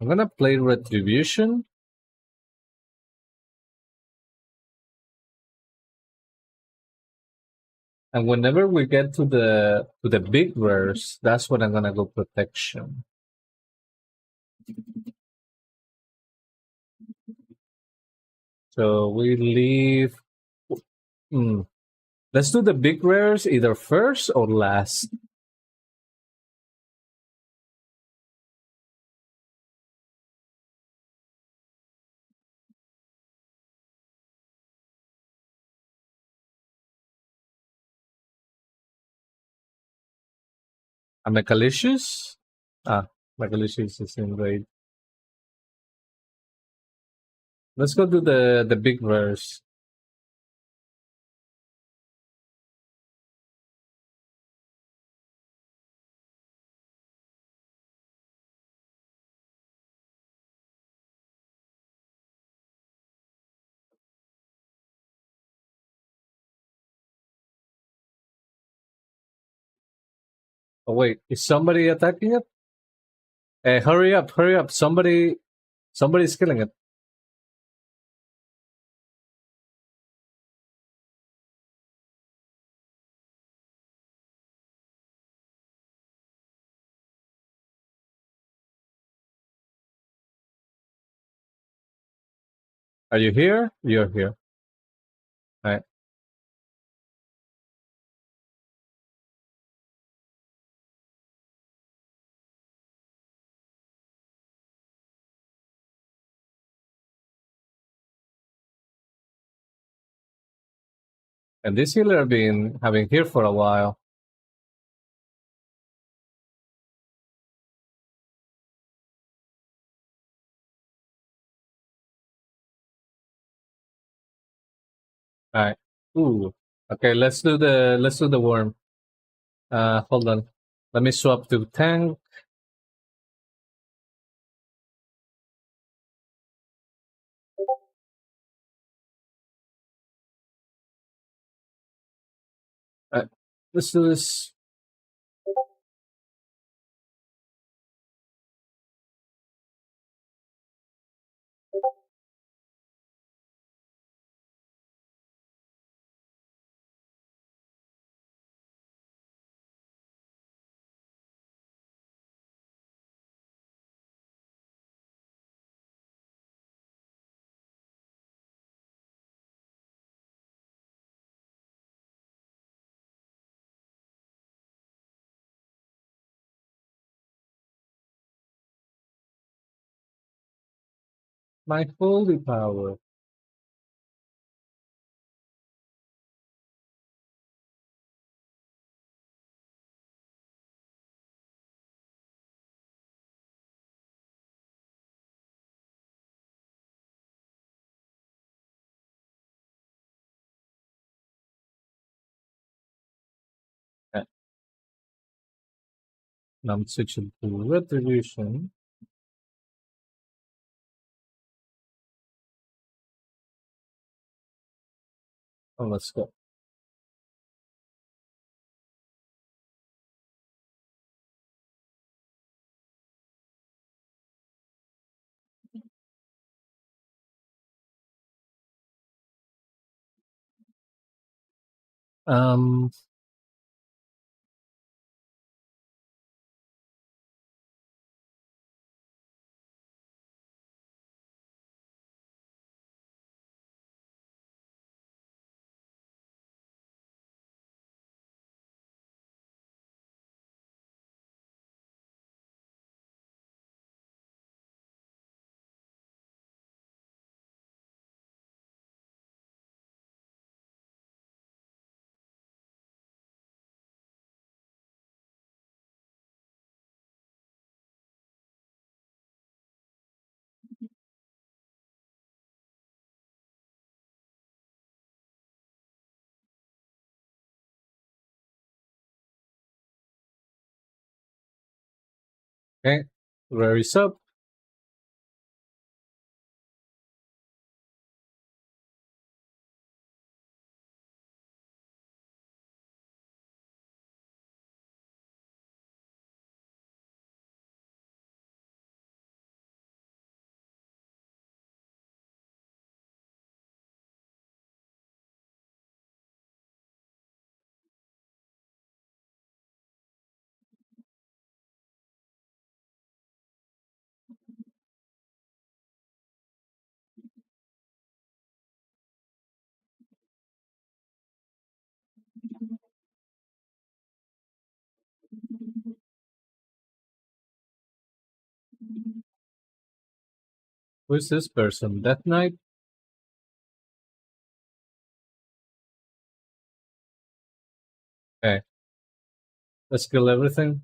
I'm gonna play Retribution, and whenever we get to the big rares, that's when I'm gonna go Protection. So we leave. Hmm, let's do the big rares either first or last. A Mechalicious? Ah, Mechalicious is in raid. Let's go do the big rares. Oh wait, is somebody attacking it? Hurry up, hurry up. Somebody's killing it. Are you here? You're here. Alright. And this healer have been having here for a while. Alright. Ooh. Okay, let's do the worm. Hold on. Let me swap to tank. Alright. Let's do this. My holy power. Alright. Now I'm switching to retribution. Oh, let's go. Um Okay. Where is up? Who's this person? Death Knight? Okay. Let's kill everything.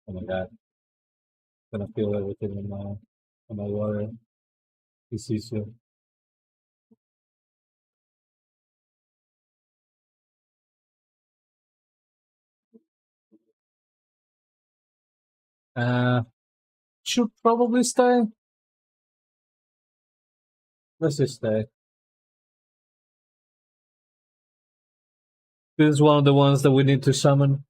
Oh my god. Gonna kill everything in my water. He sees you. Uh should probably stay. Let's just stay. This is one of the ones that we need to summon.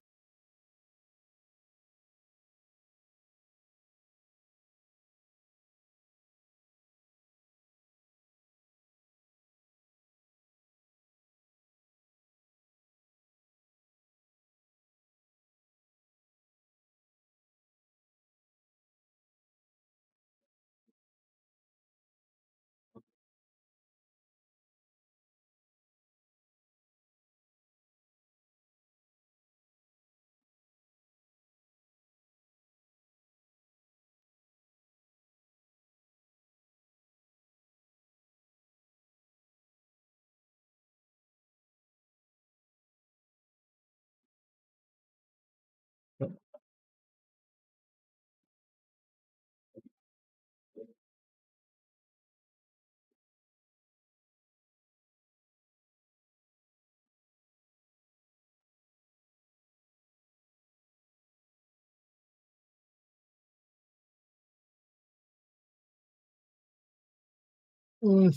Mm,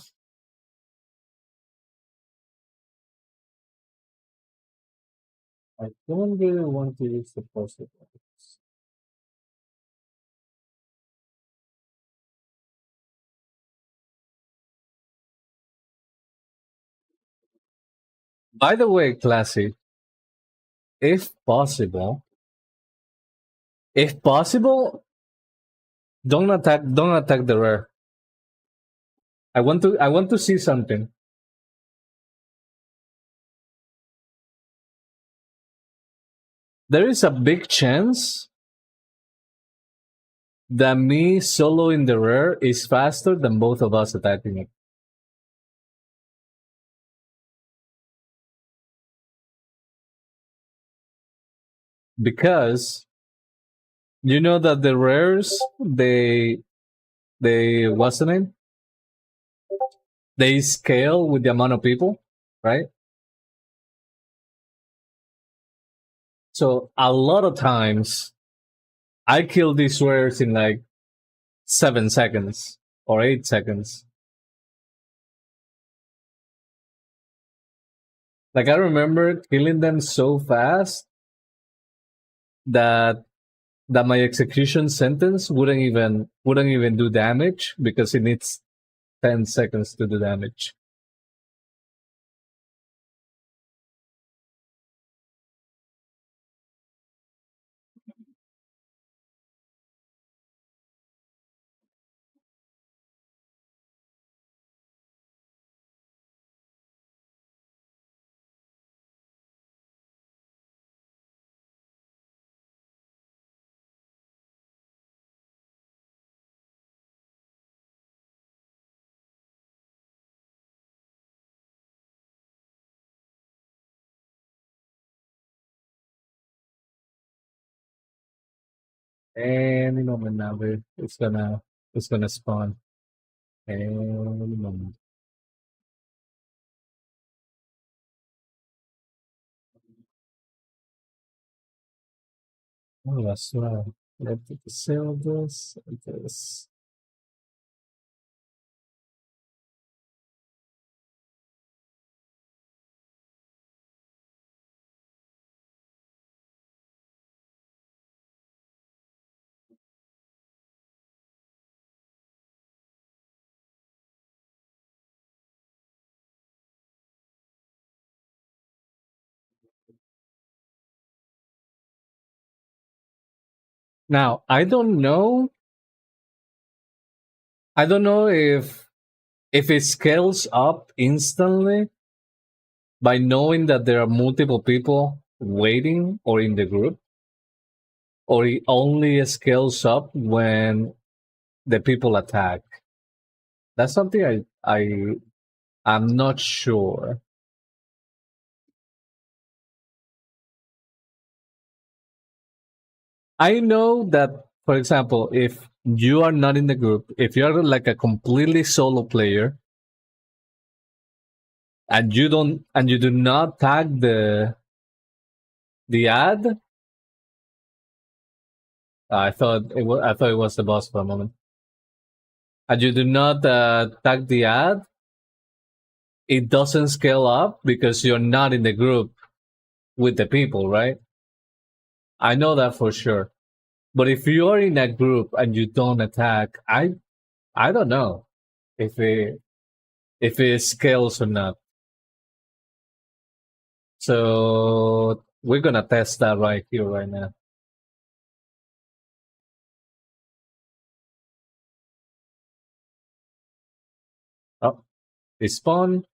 I don't really want to use the poster. By the way, Classy, if possible, if possible, don't attack the rare. I want to see something. There is a big chance that me soloing the rare is faster than both of us attacking it. Because you know that the rares they what's the name? They scale with the amount of people, right? So a lot of times I kill these rares in like 7 seconds or 8 seconds. Like I remember killing them so fast that my execution sentence wouldn't even do damage because it needs 10 seconds to do damage. Any moment now, dude. It's gonna spawn. Any moment. Oh, that's right. Let me sell this. This. Now, I don't know. I don't know if it scales up instantly by knowing that there are multiple people waiting or in the group, or it only scales up when the people attack. That's something I'm not sure. I know that, for example, if you are not in the group, if you're like a completely solo player and you do not tag the ad, I thought it was the boss for a moment. And you do not tag the ad, it doesn't scale up because you're not in the group with the people, right? I know that for sure. But if you're in a group and you don't attack, I don't know if it scales or not. So we're gonna test that right here, right now. Oh, it spawned.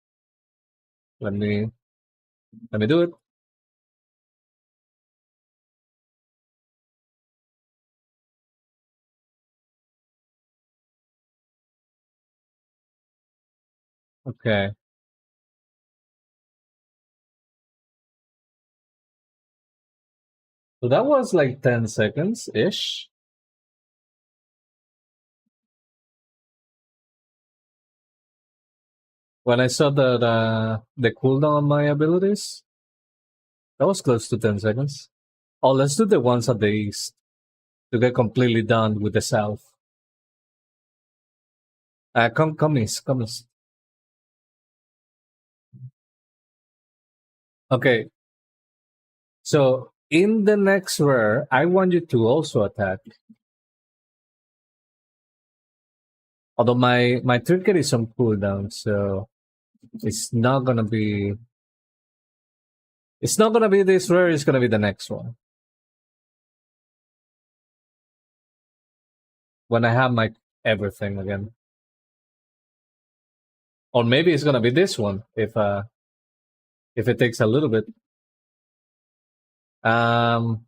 Let me let me do it. Okay. So that was like 10 seconds ish. When I saw the cooldown on my abilities, that was close to 10 seconds. Oh, let's do the ones at the east to get completely done with the south. Come east, come east. Okay, so in the next rare, I want you to also attack. Although my trinket is on cooldown, so it's not gonna be this rare. It's gonna be the next one when I have my everything again, or maybe it's gonna be this one if it takes a little bit. Um,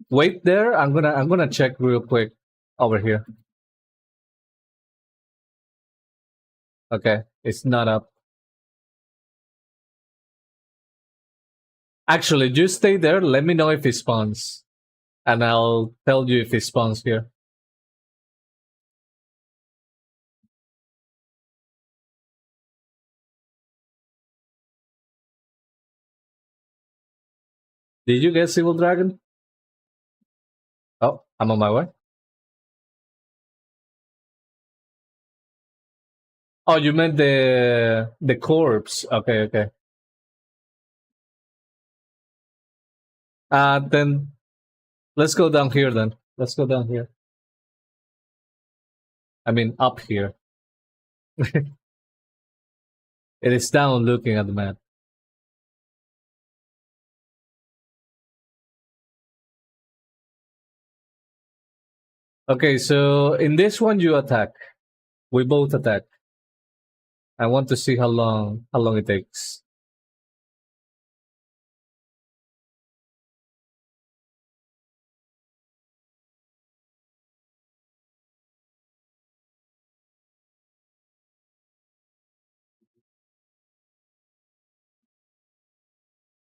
wait there. I'm gonna check real quick over here. Okay, it's not up. Actually, just stay there. Let me know if it spawns, and I'll tell you if it spawns here. Did you get Civil Dragon? Oh, I'm on my way. Oh, you meant the corpse. Okay, okay. Then let's go down here. Then let's go down here. I mean, up here. It is down looking at the map. Okay, so in this one you attack. We both attack. I want to see how long it takes.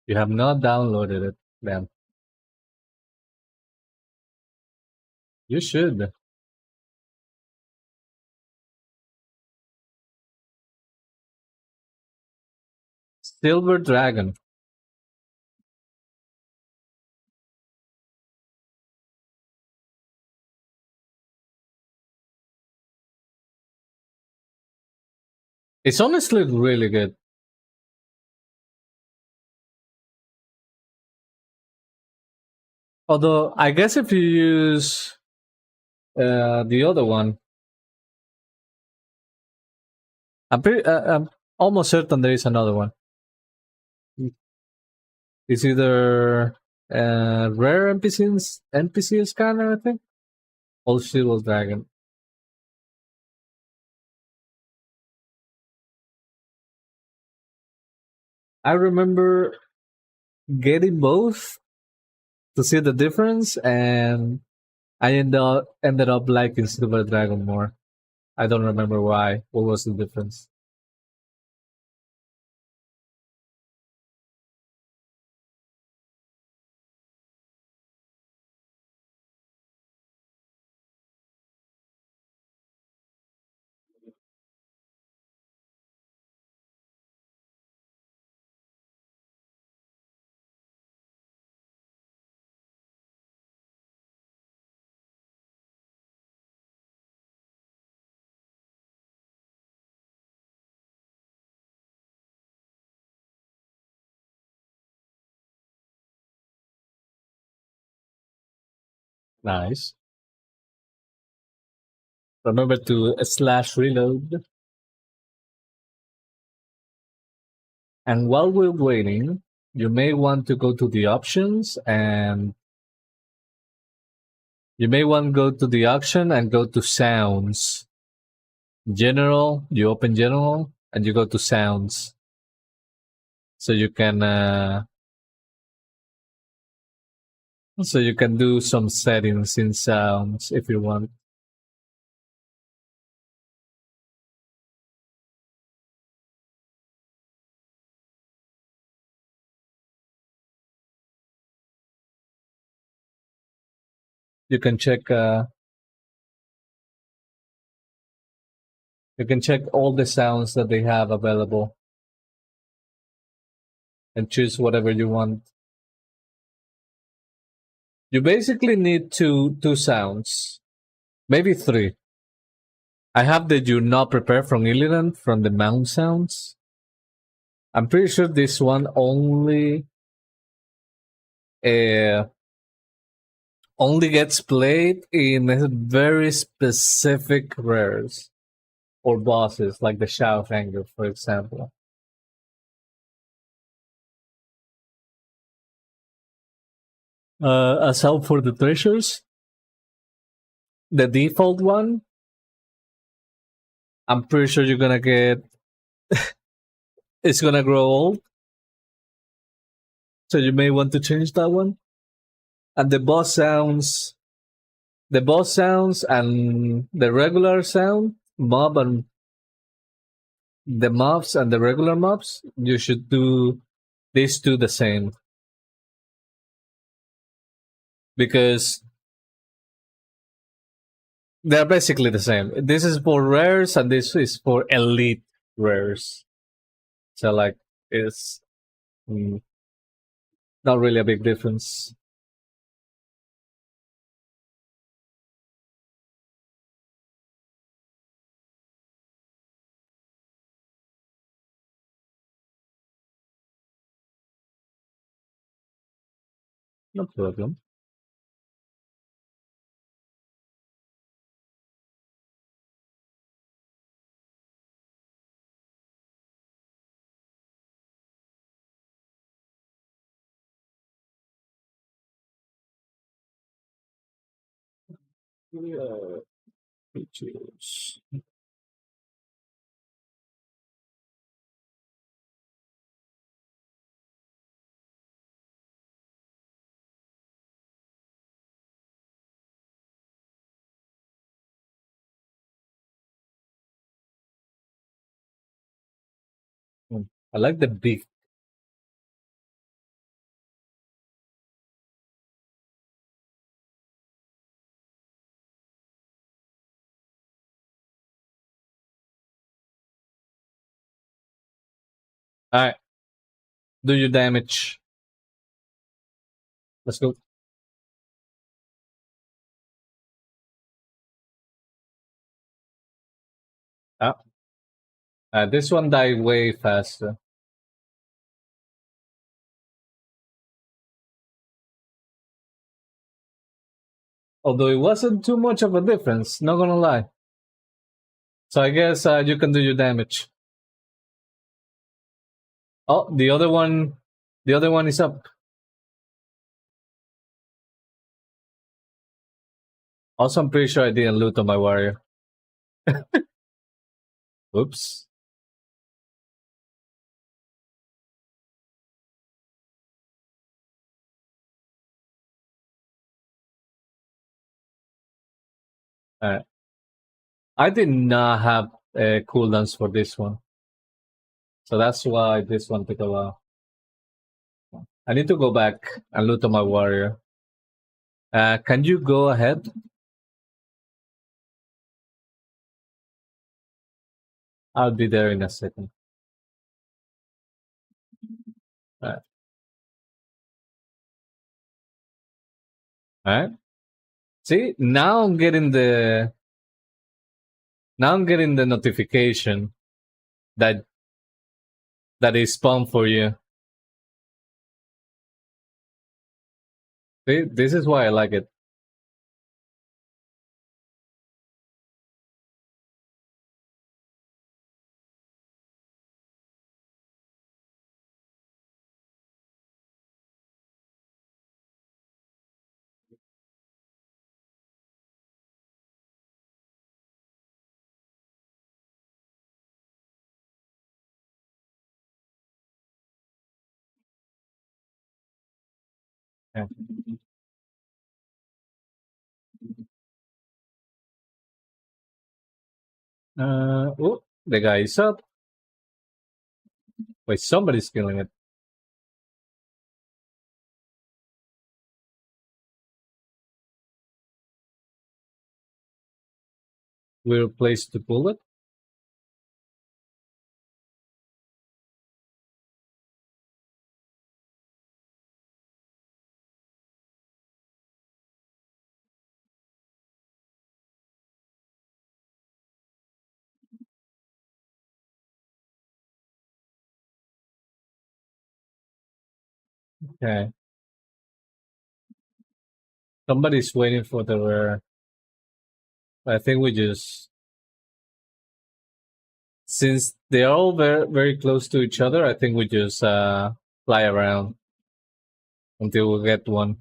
You have not downloaded it, then you should. Silver Dragon. It's honestly really good. Although I guess if you use the other one, I'm almost certain there is another one. It's either rare NPC scanner, I think. Old Shield Dragon. I remember getting both to see the difference, and I ended up liking Silver Dragon more. I don't remember why. What was the difference? Nice. Remember to slash reload. And while we're waiting, you may want to go to the options, and you may want to go to the option and go to sounds. General, you open general and you go to sounds. So you can do some settings in sounds if you want. You can check all the sounds that they have available and choose whatever you want. You basically need two sounds, maybe three. I have the "Do Not Prepare" from Illidan from the Mount sounds. I'm pretty sure this one uh, only gets played in a very specific rares or bosses, like the Shadow Hanger, for example. As help for the treasures, the default one, I'm pretty sure you're gonna get. It's gonna grow old, so you may want to change that one. And the boss sounds, and the regular sound mob, and the mobs and the regular mobs, you should do these two the same, because they're basically the same. This is for rares and this is for elite rares. So like it's mm, not really a big difference. No problem. Features. I like the beak. All right, do your damage. Let's go. Ah, This one died way faster. Although it wasn't too much of a difference, not gonna lie. So I guess you can do your damage. Oh, the other one is up. Also, I'm pretty sure I didn't loot on my warrior. Oops. Uh, I did not have cooldowns for this one, so that's why this one took a while. I need to go back and loot on my warrior. Can you go ahead? I'll be there in a second. Alright. Alright. See, now I'm getting the notification that that is spawned for you. See, this is why I like it. Yeah. Oh, the guy is up. Wait, somebody's killing it. Weird place to pull it. Okay. Somebody's waiting for the rare. I think we just since they are all very close to each other, I think we just fly around until we get one.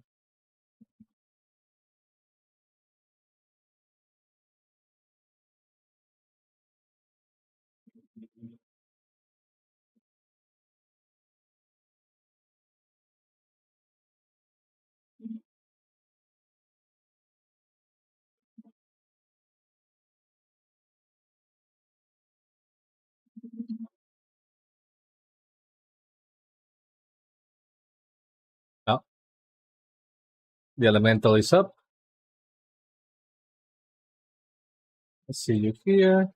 Oh, the elemental is up. Let's see you here.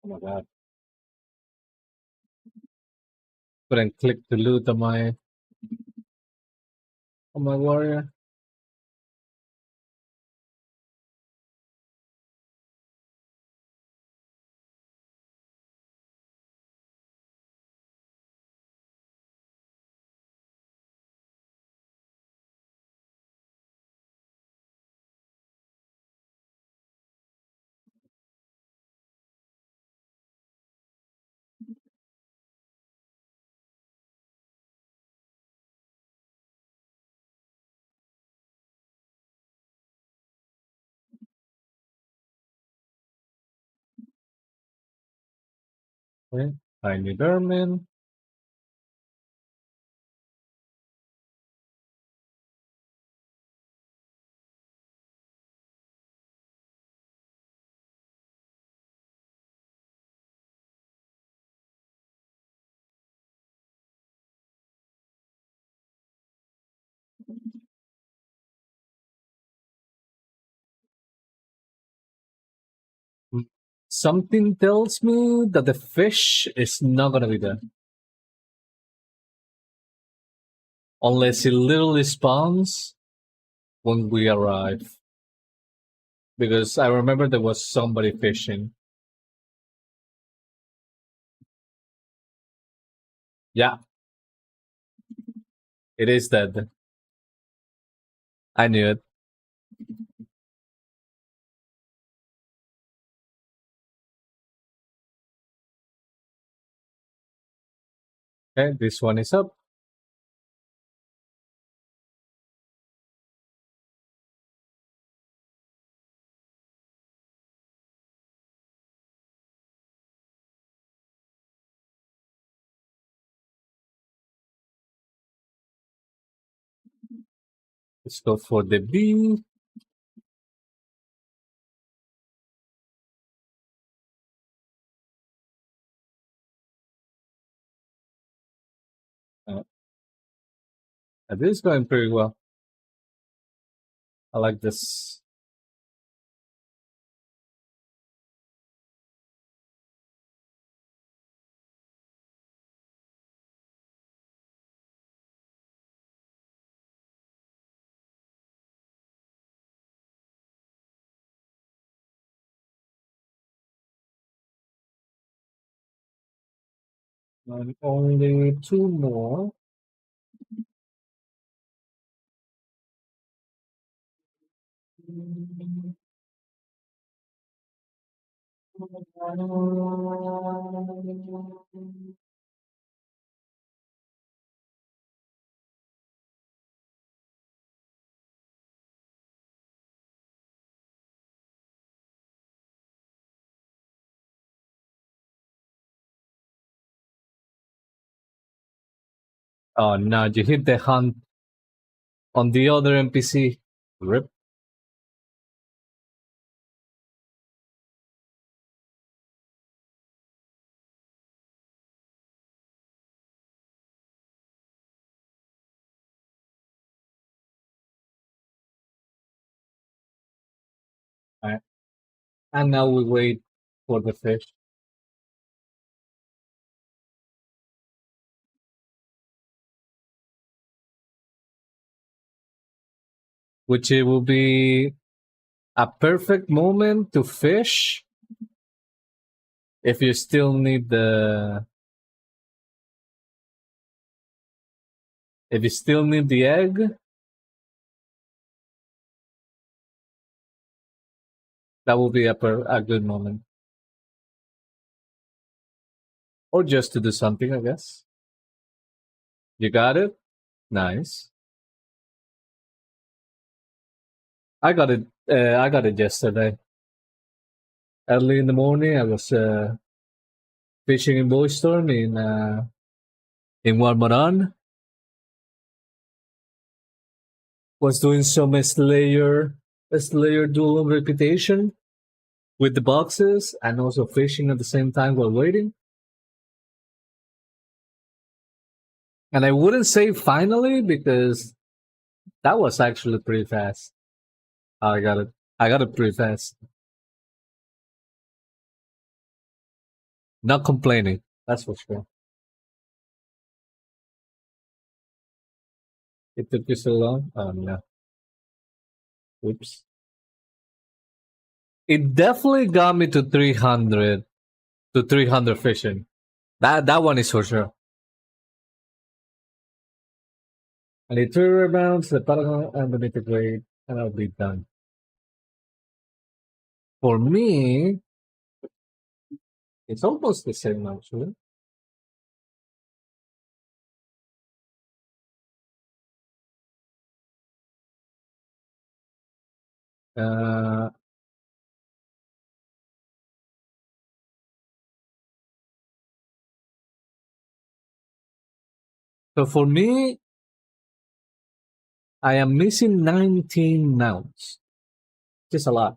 Oh my god. Couldn't click the loot on my warrior. Okay. Tiny vermin. Something tells me that the fish is not gonna be there. Unless it literally spawns when we arrive. Because I remember there was somebody fishing. Yeah, it is dead. I knew it. Okay, this one is up. Let's go for the B. Uh, this is going pretty well. I like this. And only two more. Oh no, you hit the hunt on the other NPC. Rip. Alright. And now we wait for the fish, which it will be a perfect moment to fish if you still need the egg. That will be a good moment, or just to do something, I guess. You got it. Nice. I got it. I got it yesterday. Early in the morning, I was fishing in Boystorm in Warmaran. Was doing some Slayer dual reputation with the boxes and also fishing at the same time while waiting. And I wouldn't say finally because that was actually pretty fast. I got it. I got it pretty fast. Not complaining. That's for sure. It took you so long. No. Oops. It definitely got me to 300 fishing. That one is for sure. I need 3 rebounds, the Paragon, and the mythic grade, and I'll be done. For me, it's almost the same actually. Uh, so for me, I am missing 19 mounts. Just a lot.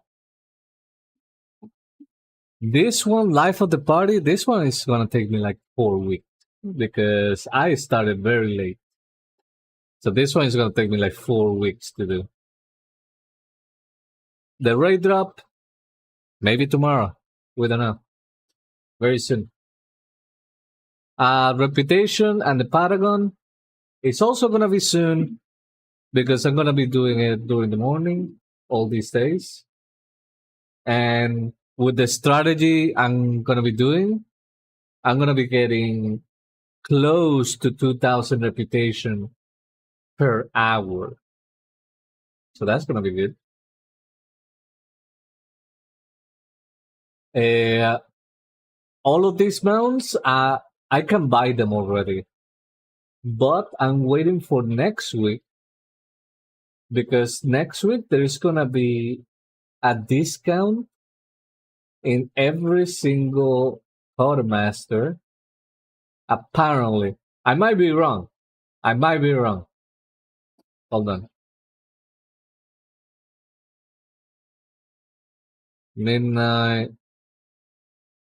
This one, Life of the Party, this one is gonna take me like 4 weeks because I started very late. So this one is gonna take me like 4 weeks to do. The raid drop, maybe tomorrow. We don't know. Very soon. Reputation and the Paragon. It's also gonna be soon because I'm gonna be doing it during the morning all these days. And with the strategy I'm gonna be doing, I'm gonna be getting close to 2,000 reputation per hour. So that's gonna be good. Uh, all of these mounts, I can buy them already, but I'm waiting for next week because next week there is gonna be a discount in every single quartermaster. Apparently, I might be wrong. I might be wrong. Hold on. Midnight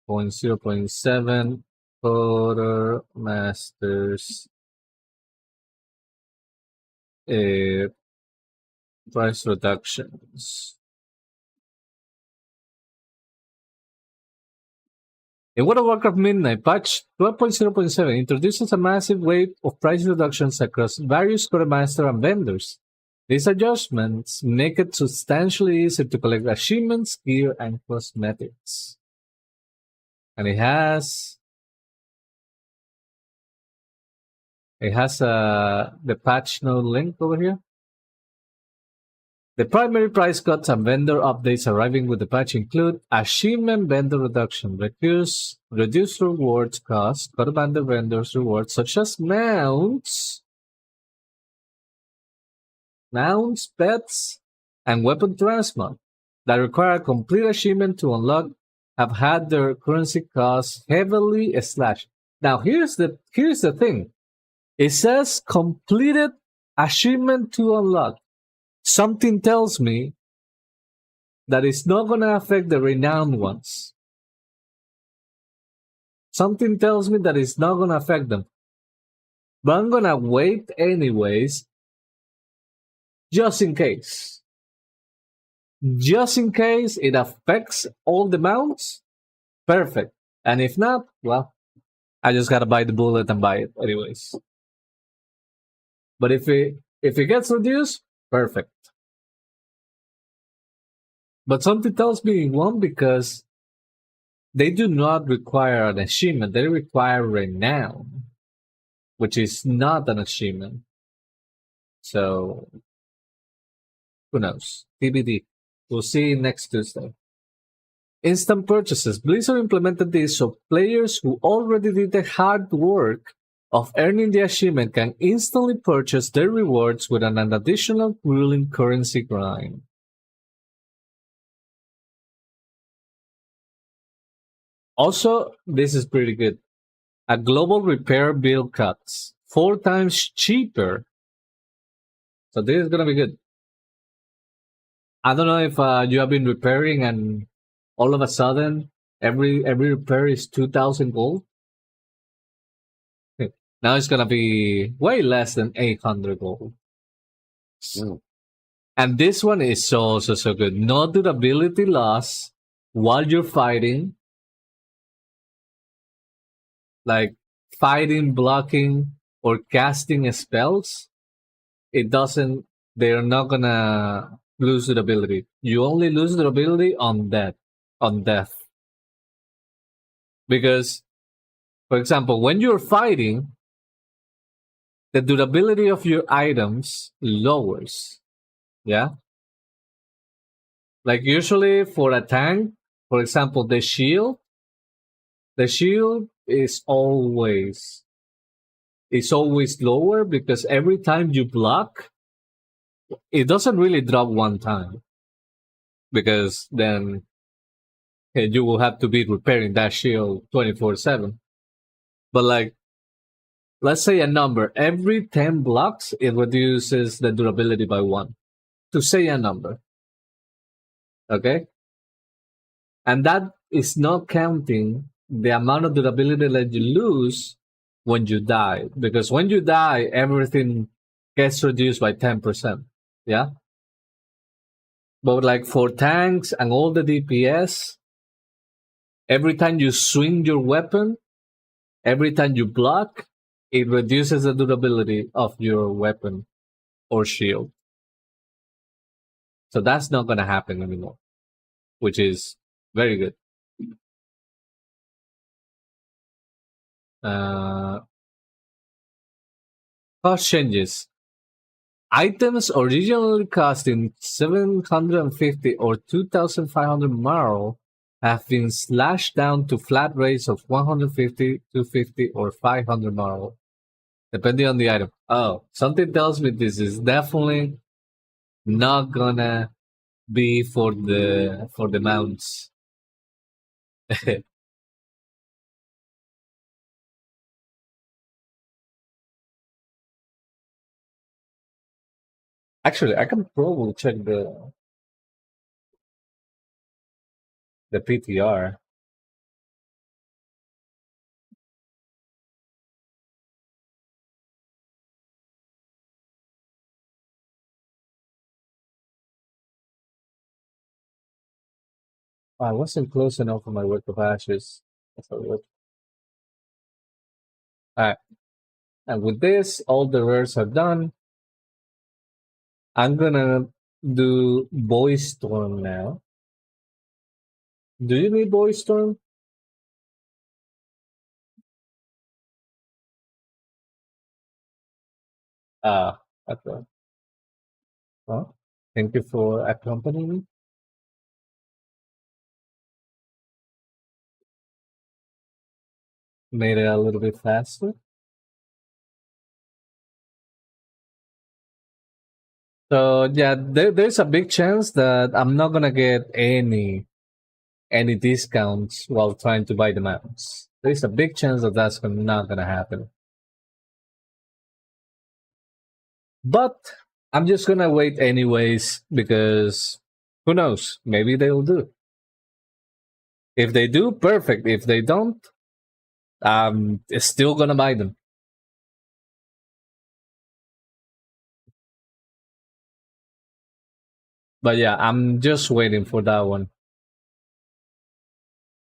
0.7 quartermasters uh, price reductions. In World of Warcraft Midnight, patch 12.0.7 introduces a massive wave of price reductions across various quartermaster and vendors. These adjustments make it substantially easier to collect achievements, gear, and cosmetics. And it has the patch note link over here. The primary price cuts and vendor updates arriving with the patch include achievement vendor reduction, reduced rewards cost, quartermaster vendors rewards such as mounts, pets, and weapon transmog that require a complete achievement to unlock have had their currency costs heavily slashed. Now here's the thing. It says completed achievement to unlock. Something tells me that it's not gonna affect the renowned ones. Something tells me that it's not gonna affect them. But I'm gonna wait anyways, just in case. Just in case it affects all the mounts, perfect. And if not, well, I just gotta buy the bullet and buy it anyways. But if it gets reduced, perfect. But something tells me it won't because they do not require an achievement. They require renown, which is not an achievement. So who knows? TBD. We'll see next Tuesday. Instant purchases. Blizzard implemented this so players who already did the hard work of earning the achievement can instantly purchase their rewards with an additional grueling currency grind. Also, this is pretty good. A global repair bill cuts 4 times cheaper. So this is gonna be good. I don't know if you have been repairing and all of a sudden every repair is 2,000 gold. Now it's gonna be way less than 800 gold. Mm. And this one is so good. No durability loss while you're fighting. Like fighting, blocking, or casting spells. They're not gonna lose durability. You only lose durability on death. Because, for example, when you're fighting, the durability of your items lowers. Yeah? Like usually for a tank, for example, the shield is always lower because every time you block, it doesn't really drop one time. Because then you will have to be repairing that shield 24/7. But like, let's say a number. Every 10 blocks, it reduces the durability by 1. To say a number. Okay? And that is not counting the amount of durability that you lose when you die. Because when you die, everything gets reduced by 10%. Yeah? But like for tanks and all the DPS, Every time you swing your weapon, every time you block, it reduces the durability of your weapon or shield. So that's not going to happen anymore, which is very good. Uh, Cost changes. Items originally costing 750 or 2,500 marl have been slashed down to flat rates of 150, 250, or 500 marl, depending on the item. Oh, something tells me this is definitely not gonna be for the mounts. Actually, I can probably check the PTR. I wasn't close enough for my work of ashes. That's all right. Alright, and with this, all the rares are done. I'm gonna do Boy Storm now. Do you need Boy Storm? Ah, okay. Well, thank you for accompanying me. Made it a little bit faster. So yeah, there's a big chance that I'm not gonna get any discounts while trying to buy the mounts. There's a big chance that that's not gonna happen. But I'm just gonna wait anyways because who knows? Maybe they'll do. If they do, perfect. If they don't, I'm still gonna buy them. But yeah, I'm just waiting for that one.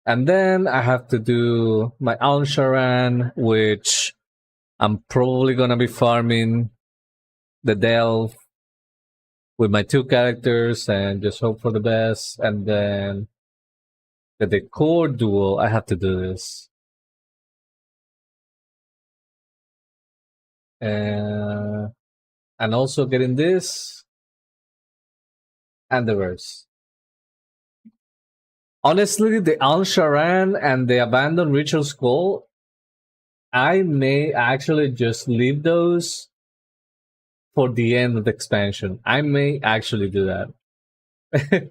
And then I have to do my Alsharan, which I'm probably gonna be farming the Delve with my two characters and just hope for the best. And then the decor duel, I have to do this. Uh, and also getting this and the verse. Honestly, the Al-Sharan and the Abandoned Ritual Skull, I may actually just leave those for the end of the expansion. I may actually do that.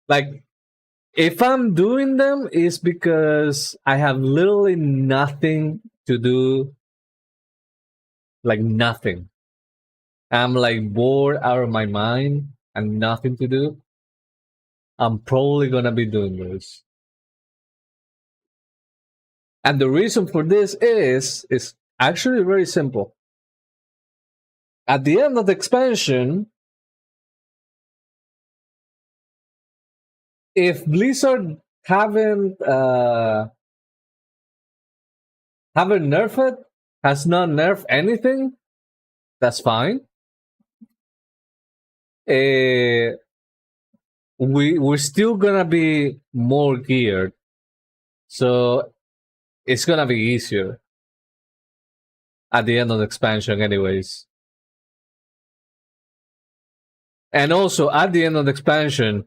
Like, if I'm doing them, it's because I have literally nothing to do, like nothing. I'm like bored out of my mind and nothing to do. I'm probably gonna be doing this. And the reason for this is actually very simple. At the end of the expansion, if Blizzard haven't nerfed it, has not nerfed anything, that's fine. Uh, we're still gonna be more geared, so it's gonna be easier at the end of the expansion, anyways. And also at the end of the expansion,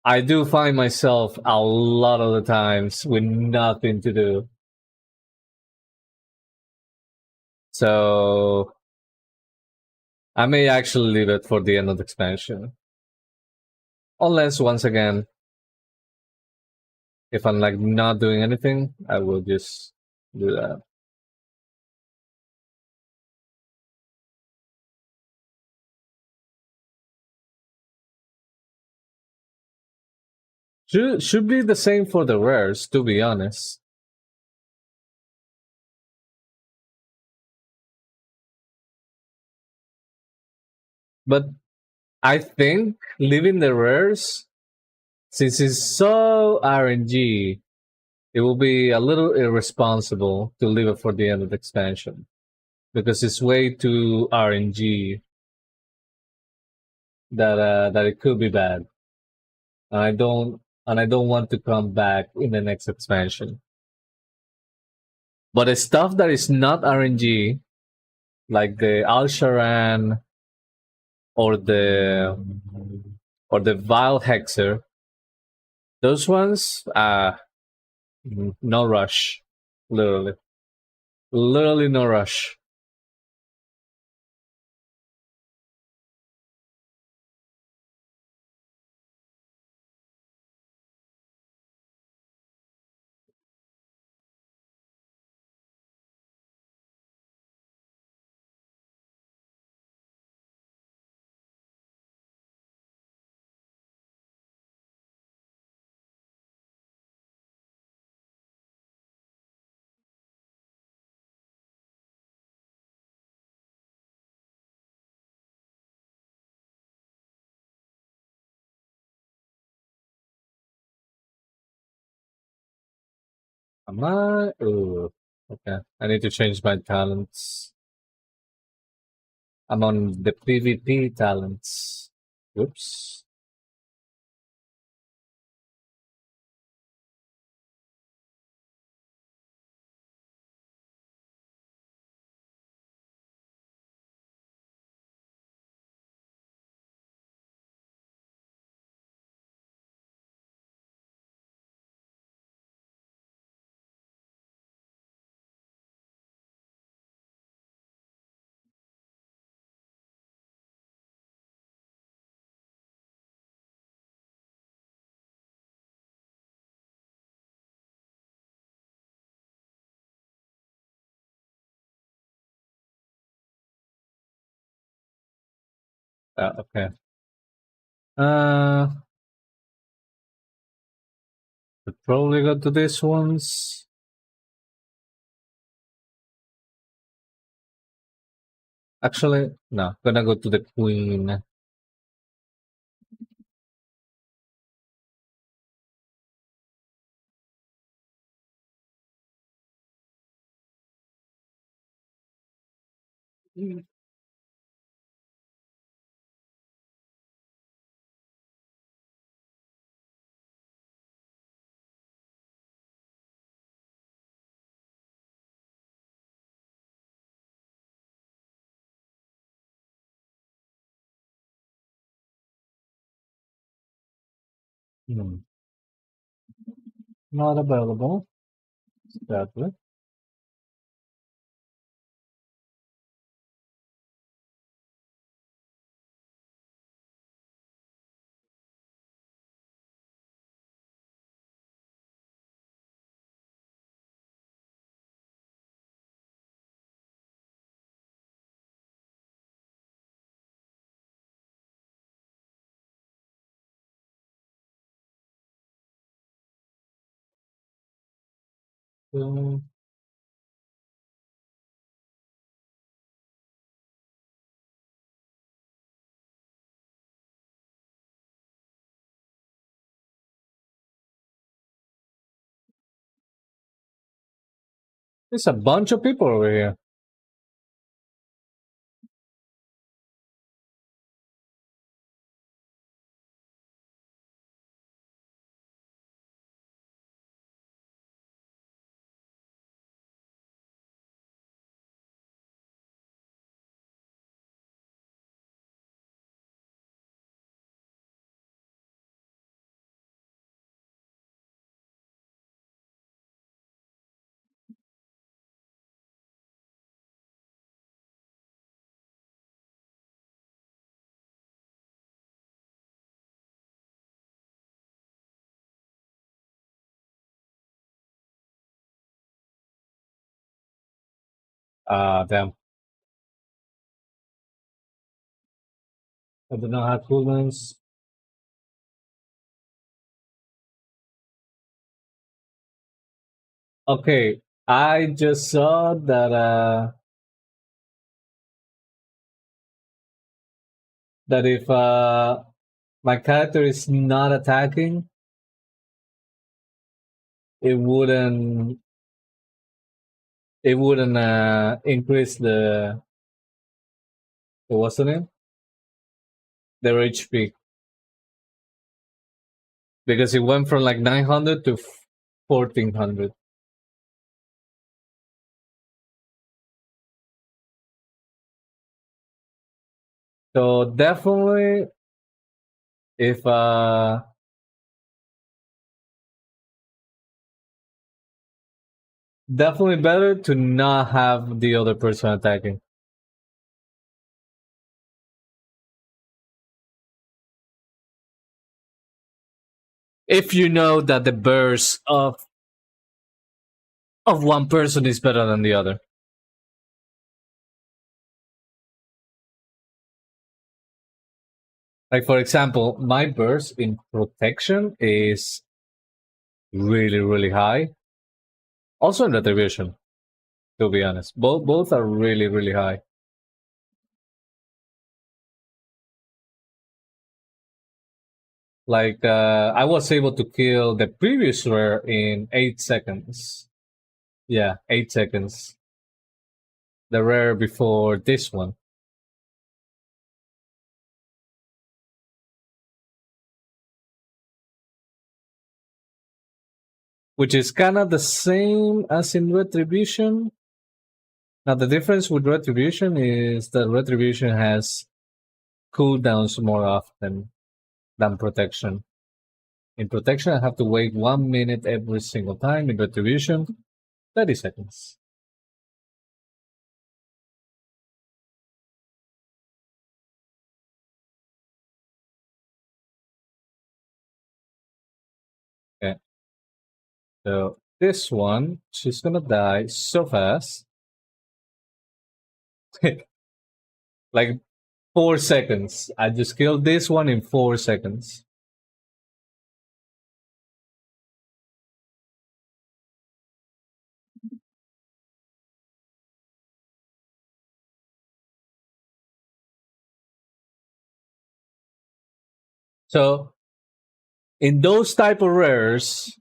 I do find myself a lot of the times with nothing to do. So I may actually leave it for the end of the expansion. Unless once again, if I'm like not doing anything, I will just do that. Should be the same for the rares, to be honest. But I think leaving the rares, since it's so RNG, it will be a little irresponsible to leave it for the end of the expansion because it's way too RNG that it could be bad. And I don't want to come back in the next expansion. But the stuff that is not RNG, like the Al-Sharan or the Vile Hexer, those ones, no rush. Literally. Literally no rush. Am I? Ooh, okay. I need to change my talents. I'm on the PvP talents. Whoops. Okay. Uh, Could probably go to this ones. Actually, no. Gonna go to the queen. Hmm. Not available. Sadly. So, there's a bunch of people over here. Damn. I don't know how coolness. Okay, I just saw that that if my character is not attacking, it wouldn't increase the what's the name, their HP, because it went from like 900 to 1400. So definitely, if definitely better to not have the other person attacking. If you know that the burst of one person is better than the other. Like for example, my burst in protection is really really high. Also in retribution, to be honest, both are really really high. Like I was able to kill the previous rare in 8 seconds. Yeah, 8 seconds. The rare before this one, which is kind of the same as in retribution. Now the difference with retribution is that retribution has cooldowns more often than protection. In protection, I have to wait 1 minute every single time. In retribution, 30 seconds. Okay. So this one, she's gonna die so fast. Like 4 seconds. I just killed this one in 4 seconds. So in those type of rares,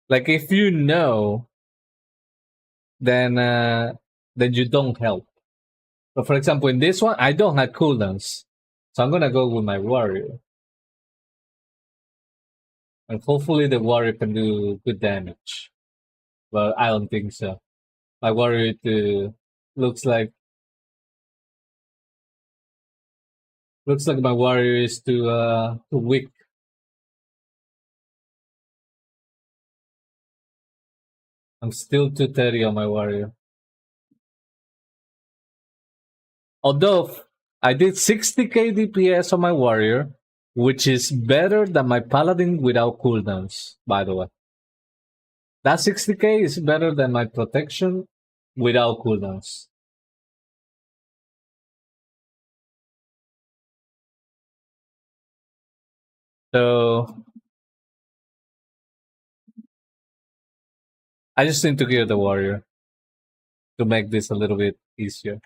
like if you know, then then you don't help. But for example, in this one, I don't have cooldowns, so I'm gonna go with my warrior, and hopefully the warrior can do good damage. But I don't think so. My warrior looks like looks like my warrior is too weak. I'm still 230 on my warrior. Although I did 60k DPS on my warrior, which is better than my paladin without cooldowns, by the way. That 60k is better than my protection without cooldowns. So I just need to kill the warrior to make this a little bit easier.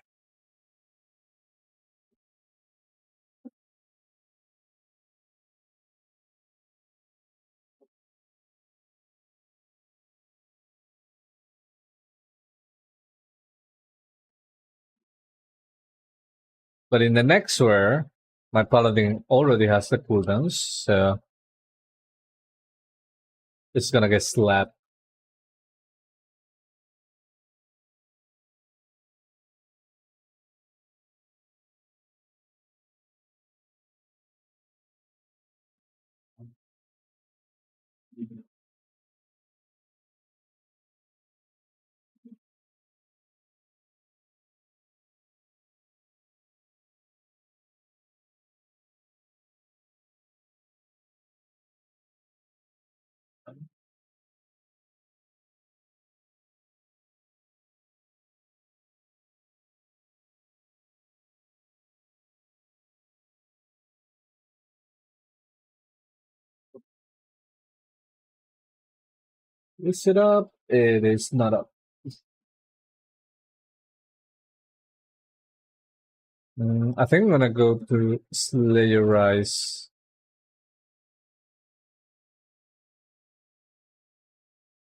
But in the next rare, my paladin already has the cooldowns, so it's gonna get slapped. Is it up? It is not up. I think I'm gonna go to Slayerize.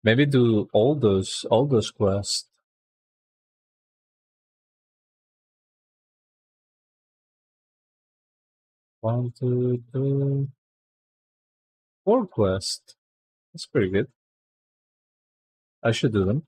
Maybe do all those quests. One, two, three, four quests. That's pretty good. I should do them.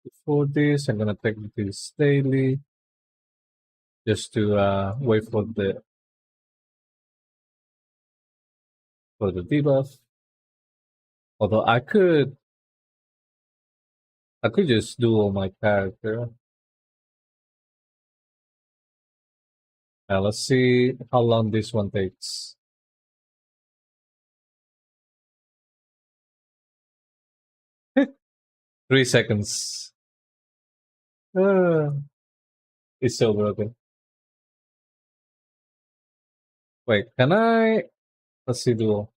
Before this, I'm gonna take this daily just to wait for the debuff. Although I could just duel my character. Let's see how long this one takes. 3 seconds. Uh, it's so broken. Wait, can I? Let's see duel.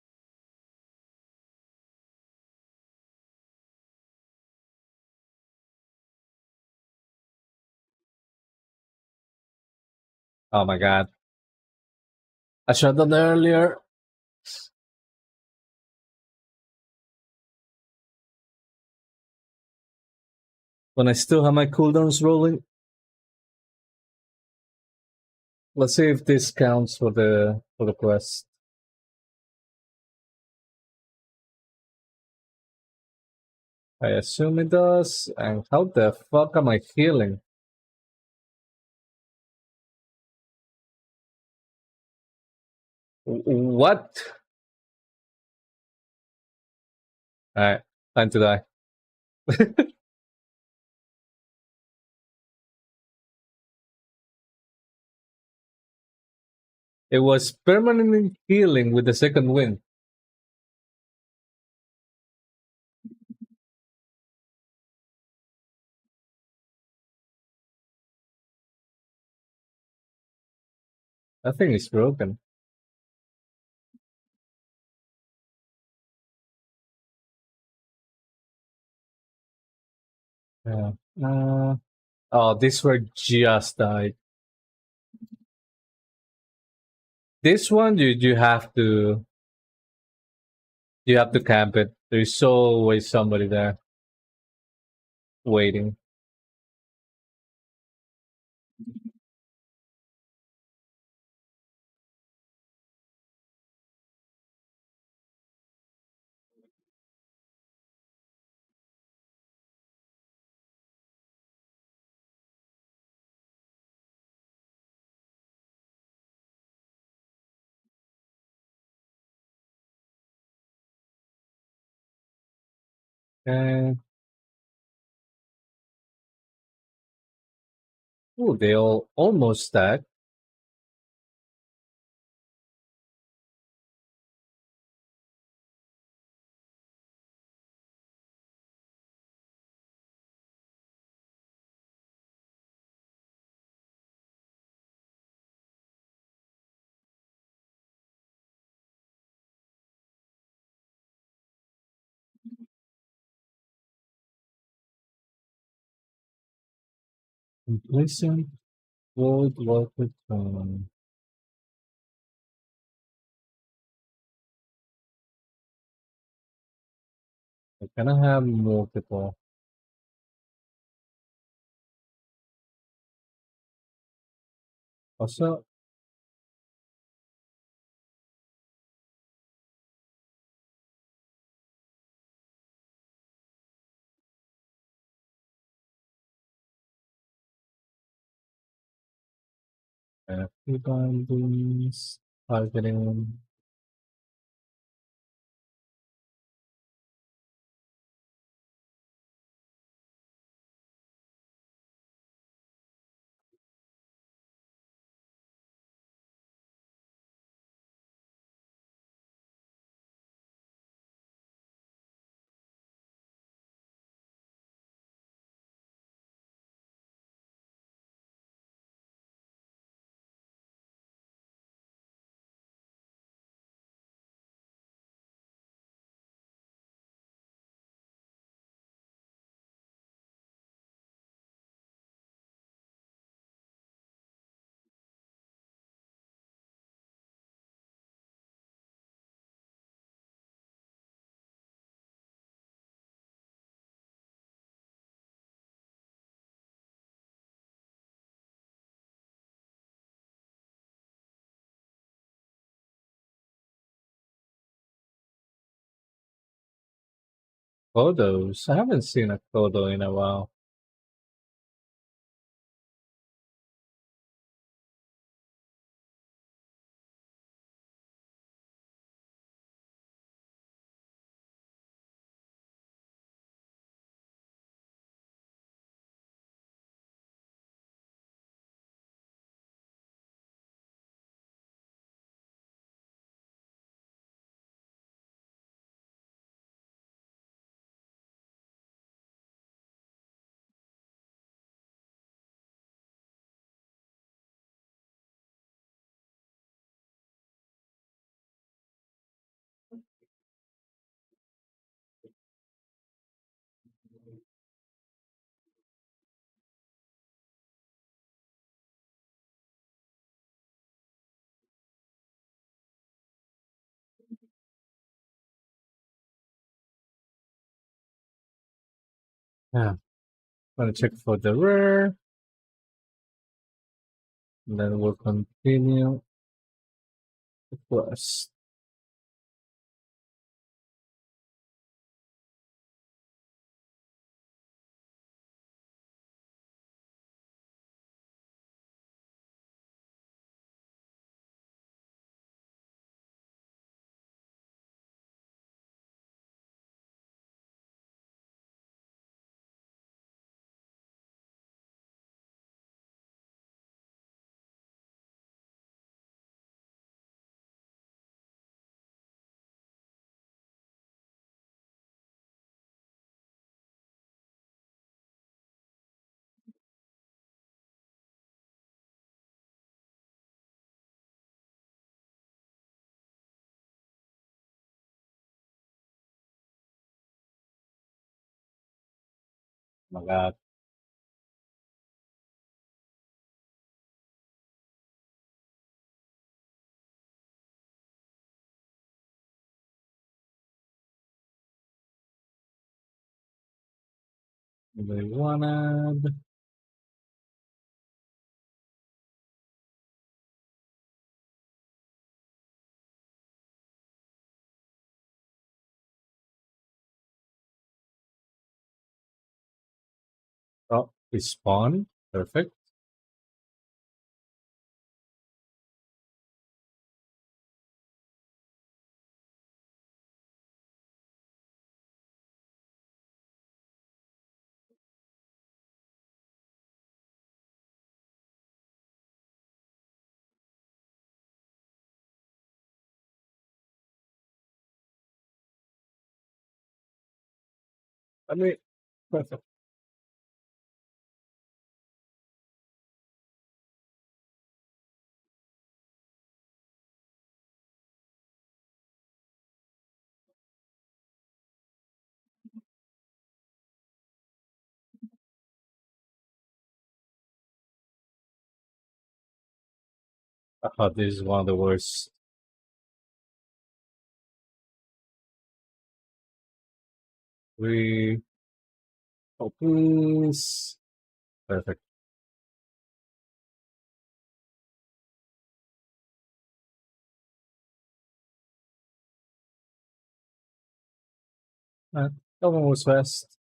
Oh my god. I should have done that earlier. When I still have my cooldowns rolling. Let's see if this counts for the quest. I assume it does. And how the fuck am I healing? What? Alright, time to die. It was permanent healing with the second wind. That thing is broken. Yeah. Oh, this word just died. This one you have to camp it. There's always somebody there waiting. And oh, they all almost stack. Complacent World Water Tone. I kinda have multiple. Also, bindings, targeting. Photos. I haven't seen a photo in a while. Yeah. Gonna check for the rare, and then we'll continue the quest. Oh my god. They wanted. Oh, he spawned. Perfect. I mean, perfect. Oh, this is one of the worst. We. Oh, please. Perfect. Uh, that one was fast.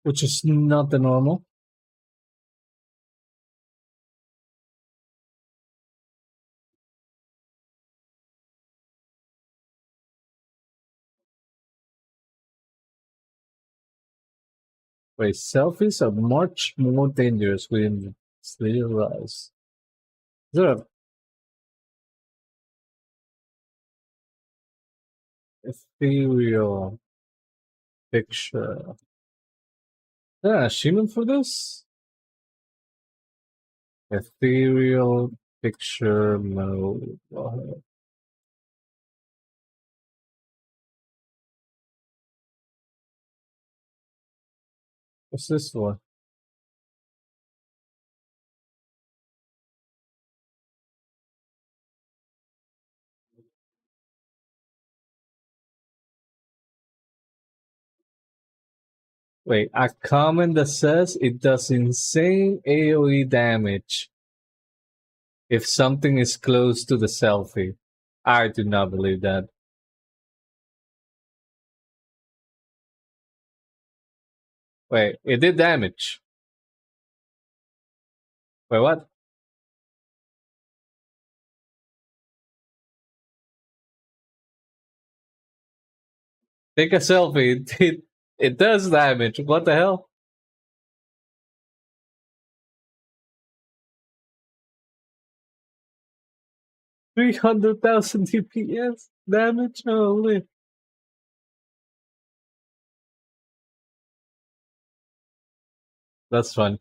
Which is not the normal. Wait, selfies are much more dangerous when still rise. Is there a ethereal picture? Is there an achievement for this? Ethereal picture mode. What's this for? Wait, a comment that says it does insane AoE damage if something is close to the selfie. I do not believe that. Wait, it did damage. Wait, what? Take a selfie. It does damage. What the hell? 300,000 DPS damage? Holy. That's fun.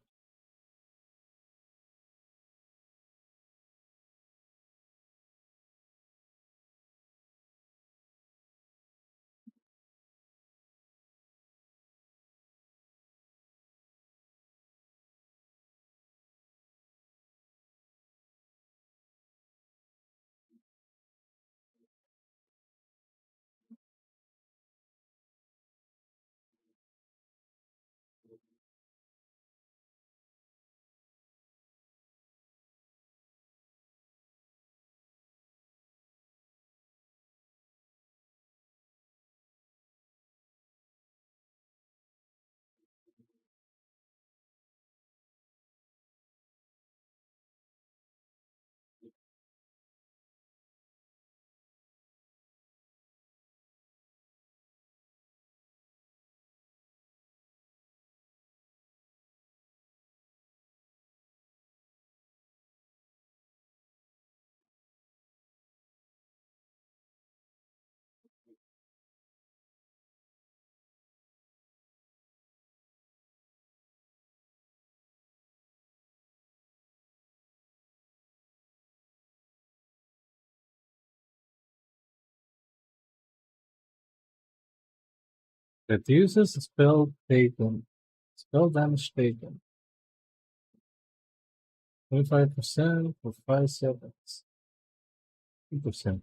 Reduces spell taken. Spell damage taken. 25% for 5 seconds. 2%.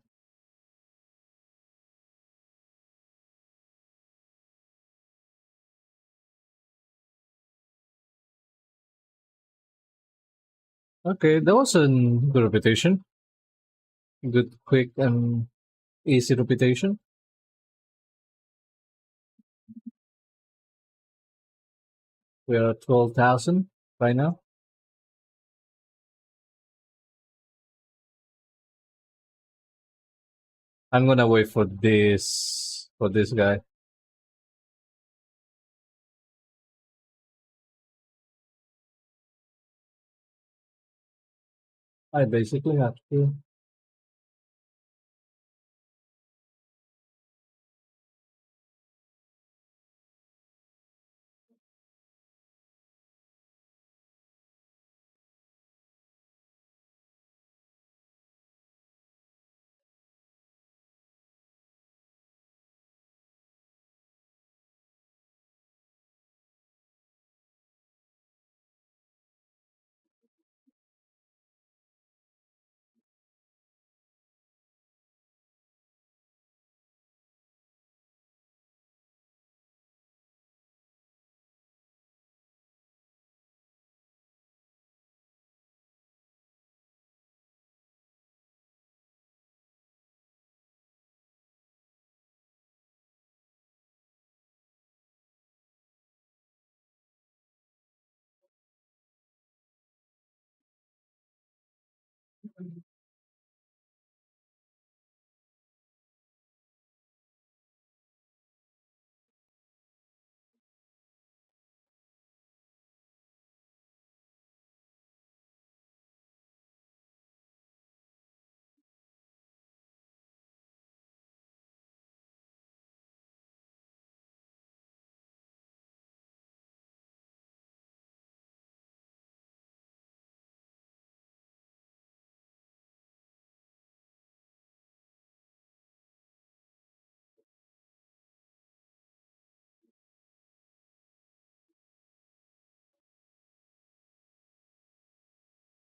Okay, that was a good reputation. Good, quick, and easy reputation. We are at 12,000 by now. I'm gonna wait for this guy. I basically have to.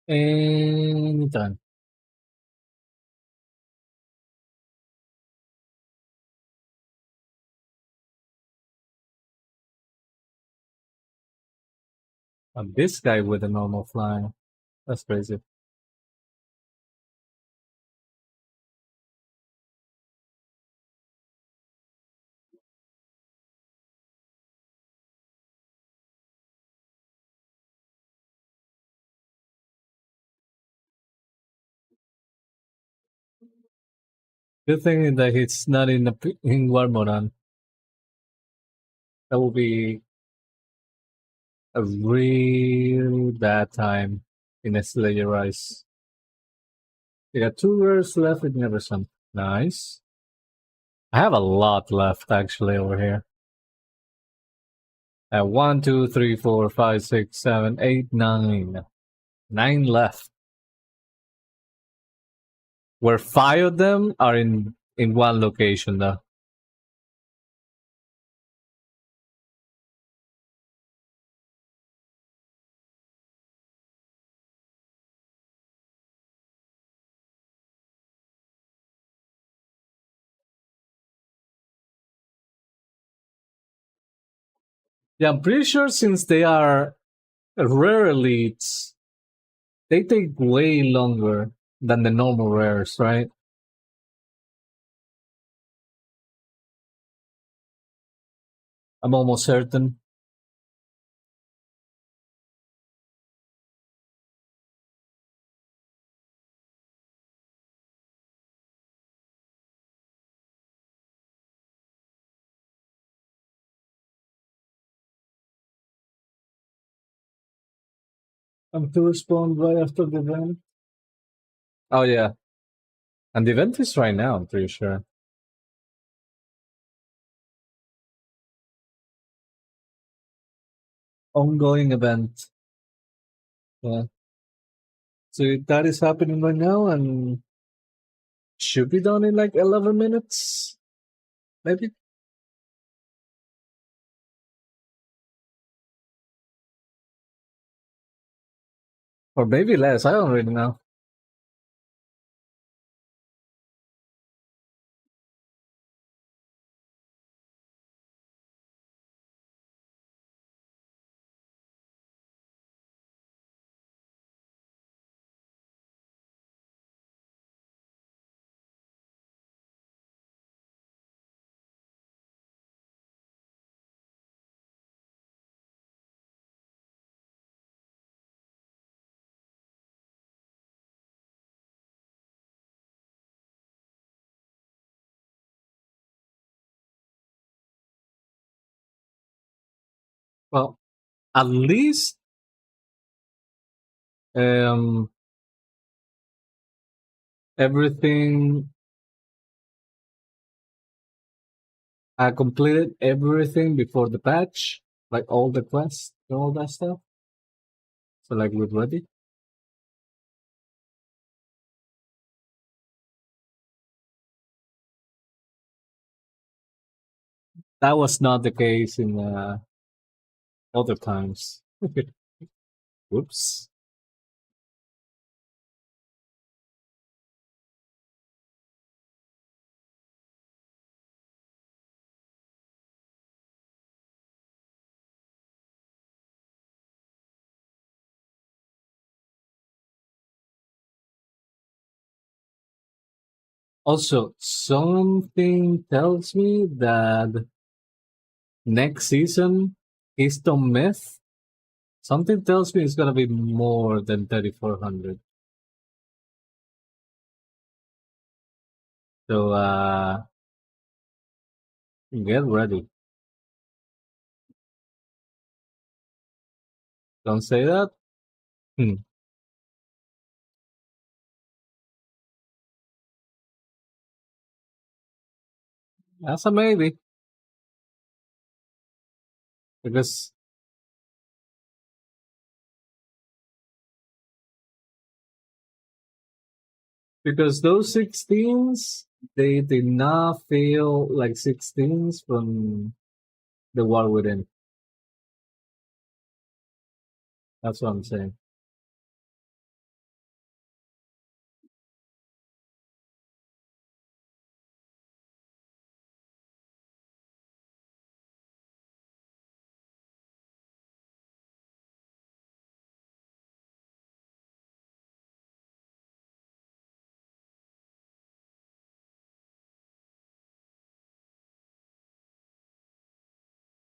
Anytime. This guy with a normal flying. That's crazy. Good thing that he's not in in War Moran. That would be a really bad time in a Slayer Rise. We got 2 years left in Everson. Nice. I have a lot left actually over here. One, two, three, four, five, six, seven, eight, nine. 9 left. Where 5 of them are in one location though. Yeah, I'm pretty sure since they are rare elites, they take way longer than the normal rares, right? I'm almost certain. I'm to respond right after the event. Oh yeah, and the event is right now. I'm pretty sure. Ongoing event. Yeah. So that is happening right now and should be done in like 11 minutes, maybe, or maybe less. I don't really know. Well, at least um everything. I completed everything before the patch, like all the quests and all that stuff. So like we're ready. That was not the case in other times. Whoops. Also, something tells me that next season, Keystone Myth, something tells me it's gonna be more than 3400. So get ready. Don't say that. Hmm. That's a maybe. Because those 16s, they did not feel like 16s from the war within. That's what I'm saying.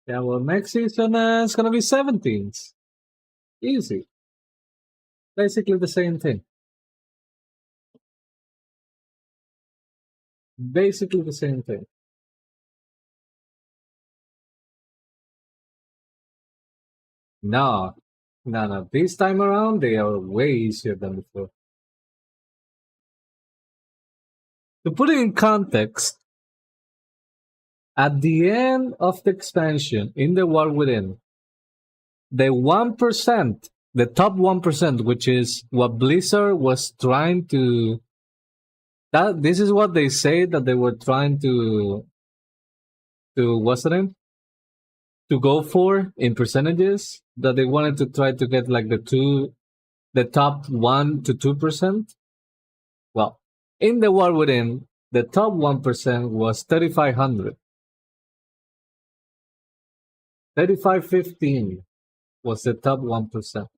Yeah, well, next season it's gonna be 17s. Easy. Basically the same thing. Basically the same thing. No, no, no. This time around, they are way easier than before. To put it in context, at the end of the expansion in the War Within, the 1%, the top 1%, which is what Blizzard was trying to. That this is what they say that they were trying to what's the name to go for in percentages that they wanted to try to get like the top 1 to 2%. Well, in the War Within, the top 1% was 3,500. 3,515 was the top 1%.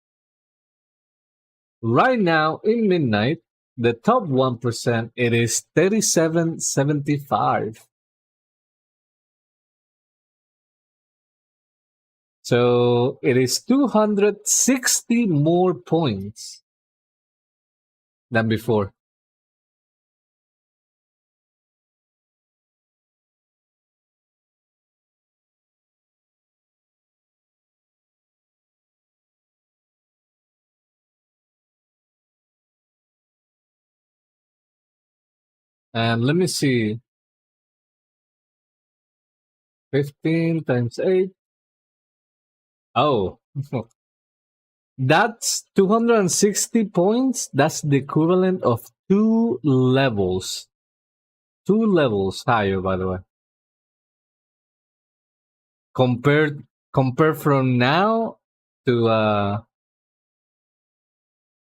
Right now in Midnight, the top 1% it is 3,775. So it is 260 more points than before. And let me see, 15 times 8. Oh, that's 260 points. That's the equivalent of 2 levels. 2 levels higher, by the way. Compared from now to uh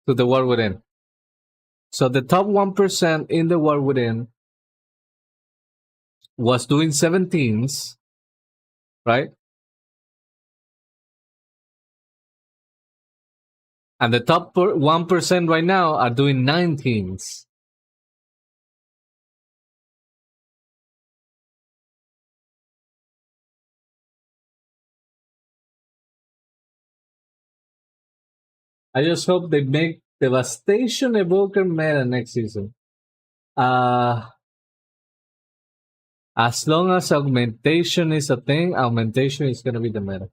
to the War Within. So the top 1% in the War Within was doing 17s, right? And the top 1% right now are doing 19s. I just hope they make Devastation Evoker meta next season. Uh, as long as augmentation is a thing, augmentation is going to be the meta.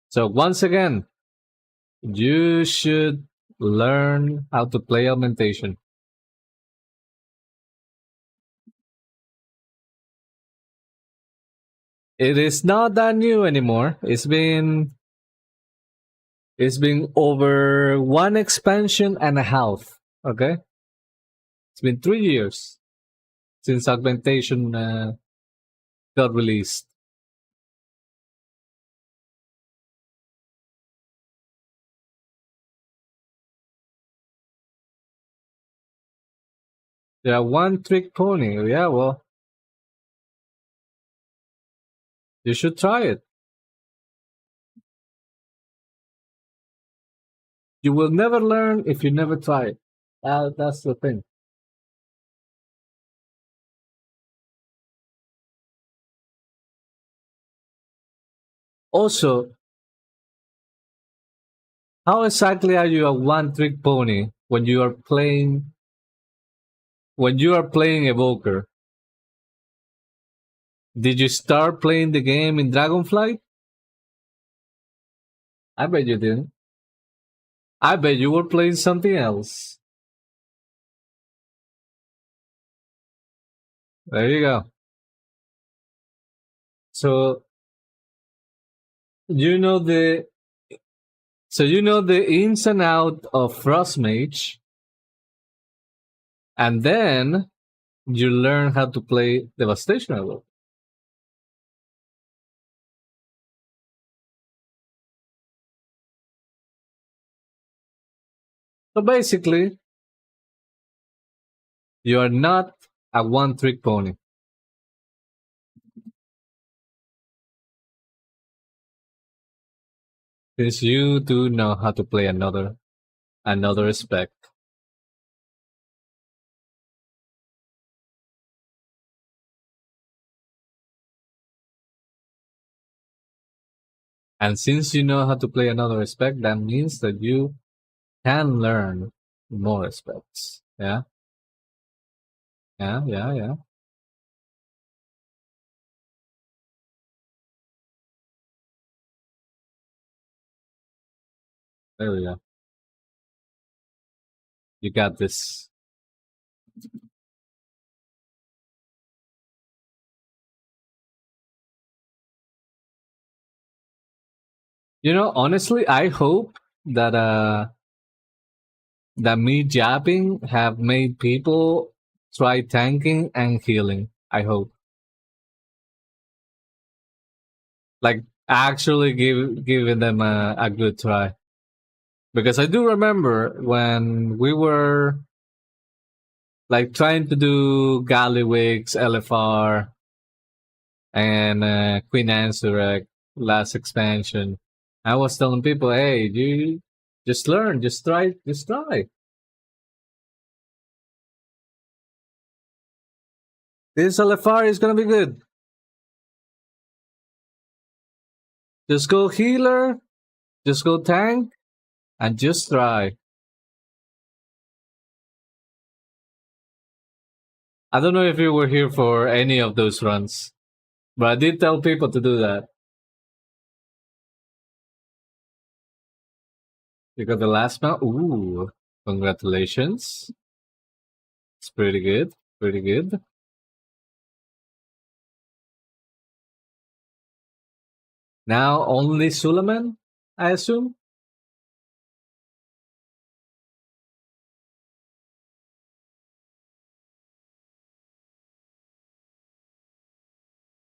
So once again, you should learn how to play augmentation. It is not that new anymore. It's been over one expansion and a half. Okay, it's been 3 years since augmentation got released. Yeah, one trick pony. Yeah, well, you should try it. You will never learn if you never try it. That's the thing. Also, how exactly are you a one trick pony when you are playing Evoker? Did you start playing the game in Dragonflight? I bet you didn't. I bet you were playing something else. There you go. So you know the ins and out of Frost Mage, and then you learn how to play Devastation Evoker. So basically, you are not a one trick pony. Since you do know how to play another spec. And since you know how to play another respect, that means that you can learn more respects. Yeah, yeah, yeah, yeah. There we go. You got this. Honestly, I hope that me jabbing have made people try tanking and healing. I hope. Like actually giving them a good try. Because I do remember when we were like trying to do Gallywix, LFR, and Queen Ansurek last expansion. I was telling people, hey, you just learn, just try, just try. This LFR is gonna be good. Just go healer, just go tank, and just try. I don't know if you were here for any of those runs, but I did tell people to do that. You got the last mount. Ooh, congratulations. It's pretty good. Pretty good. Now only Suleiman, I assume.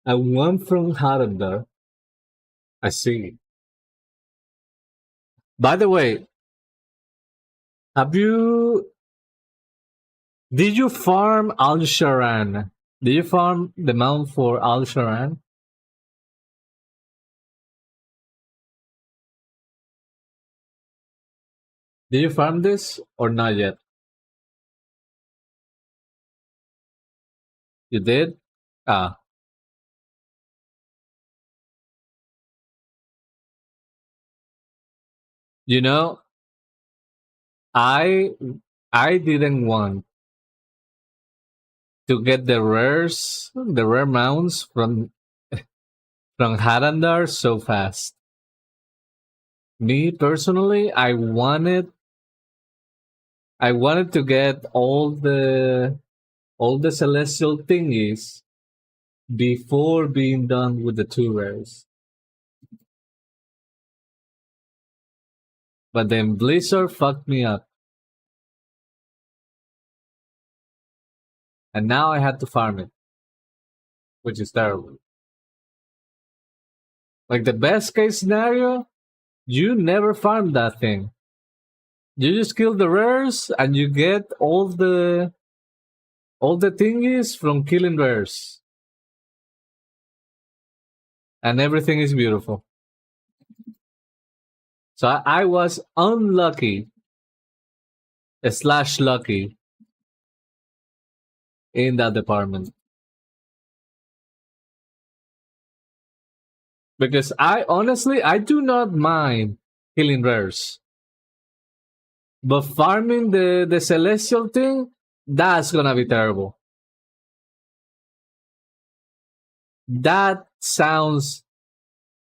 And one from Harandar. I see. By the way, have you did you farm Al Sharan? Did you farm the mount for Al Sharan? Did you farm this or not yet? You did? Ah, you know, I I didn't want to get the rare mounts from Harandar so fast. Me personally, I wanted to get all the celestial thingies before being done with the two rares. But then Blizzard fucked me up, and now I had to farm it, which is terrible. Like the best case scenario, you never farm that thing. You just kill the rares, and you get all the thingies from killing rares, and everything is beautiful. So I was unlucky slash lucky in that department because I do not mind killing rares, but farming the celestial thing, that's gonna be terrible. That sounds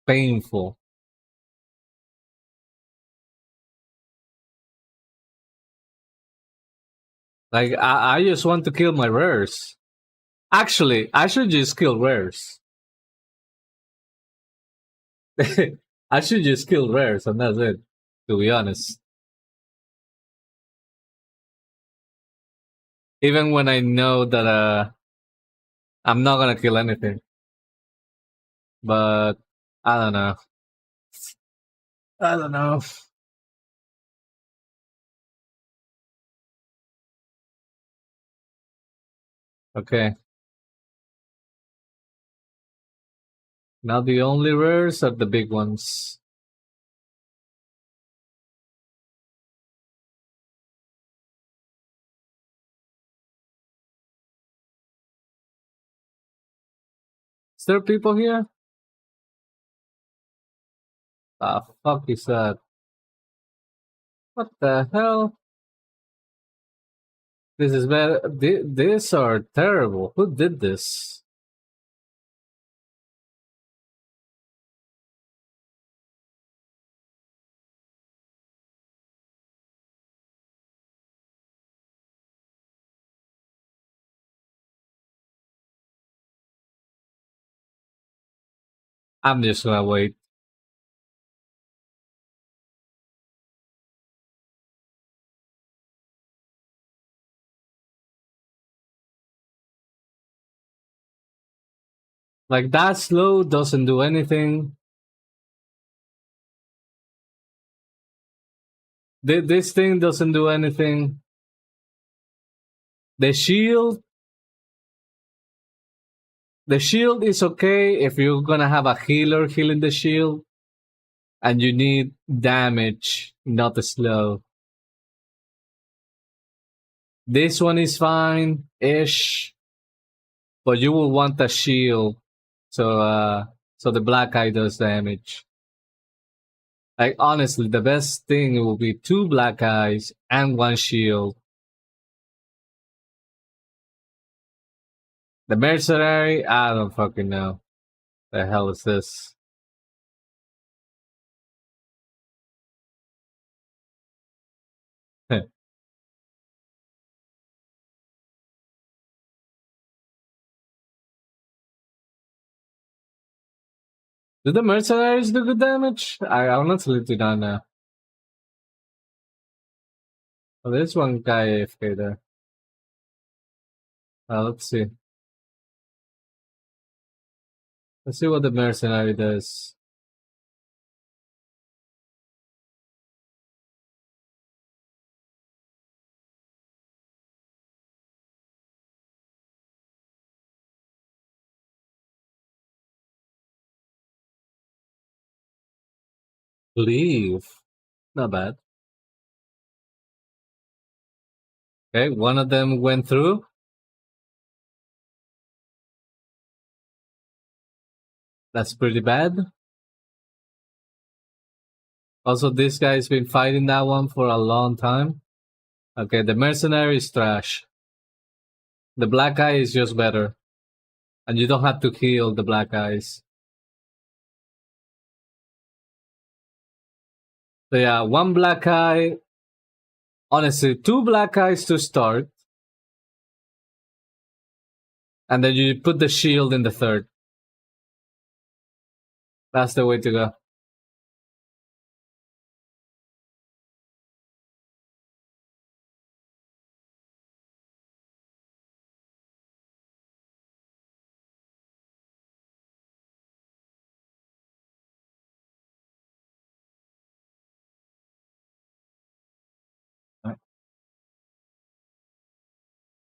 painful. Like I just want to kill my rares. Actually, I should just kill rares. I should just kill rares and that's it. To be honest, even when I know that I'm not gonna kill anything, but I don't know. I don't know. Okay, now the only rares are the big ones. Is there people here? The fuck is that? What the hell? This is bad. These are terrible. Who did this? I'm just gonna wait. Like that slow doesn't do anything. This thing doesn't do anything. The shield, the shield is okay if you're gonna have a healer healing the shield, and you need damage, not the slow. This one is fine ish, but you will want a shield, so so the black eye does damage. Like honestly, the best thing will be two black eyes and one shield. The mercenary, I don't fucking know. The hell is this? Do the mercenaries do good damage? I honestly do not know. Oh, there's one guy AFK there. Let's see. Let's see what the mercenary does. Leave. Not bad. Okay, one of them went through. That's pretty bad. Also, this guy's been fighting that one for a long time. Okay, the mercenary is trash. The black guy is just better. And you don't have to heal the black guys. So yeah, one black eye. Honestly, two black eyes to start. And then you put the shield in the third. That's the way to go.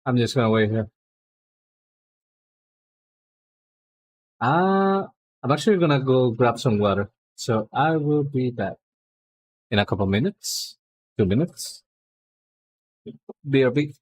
I'm just gonna wait here. Uh, I'm actually gonna go grab some water. So I will be back in a couple minutes. 2 minutes. BRB.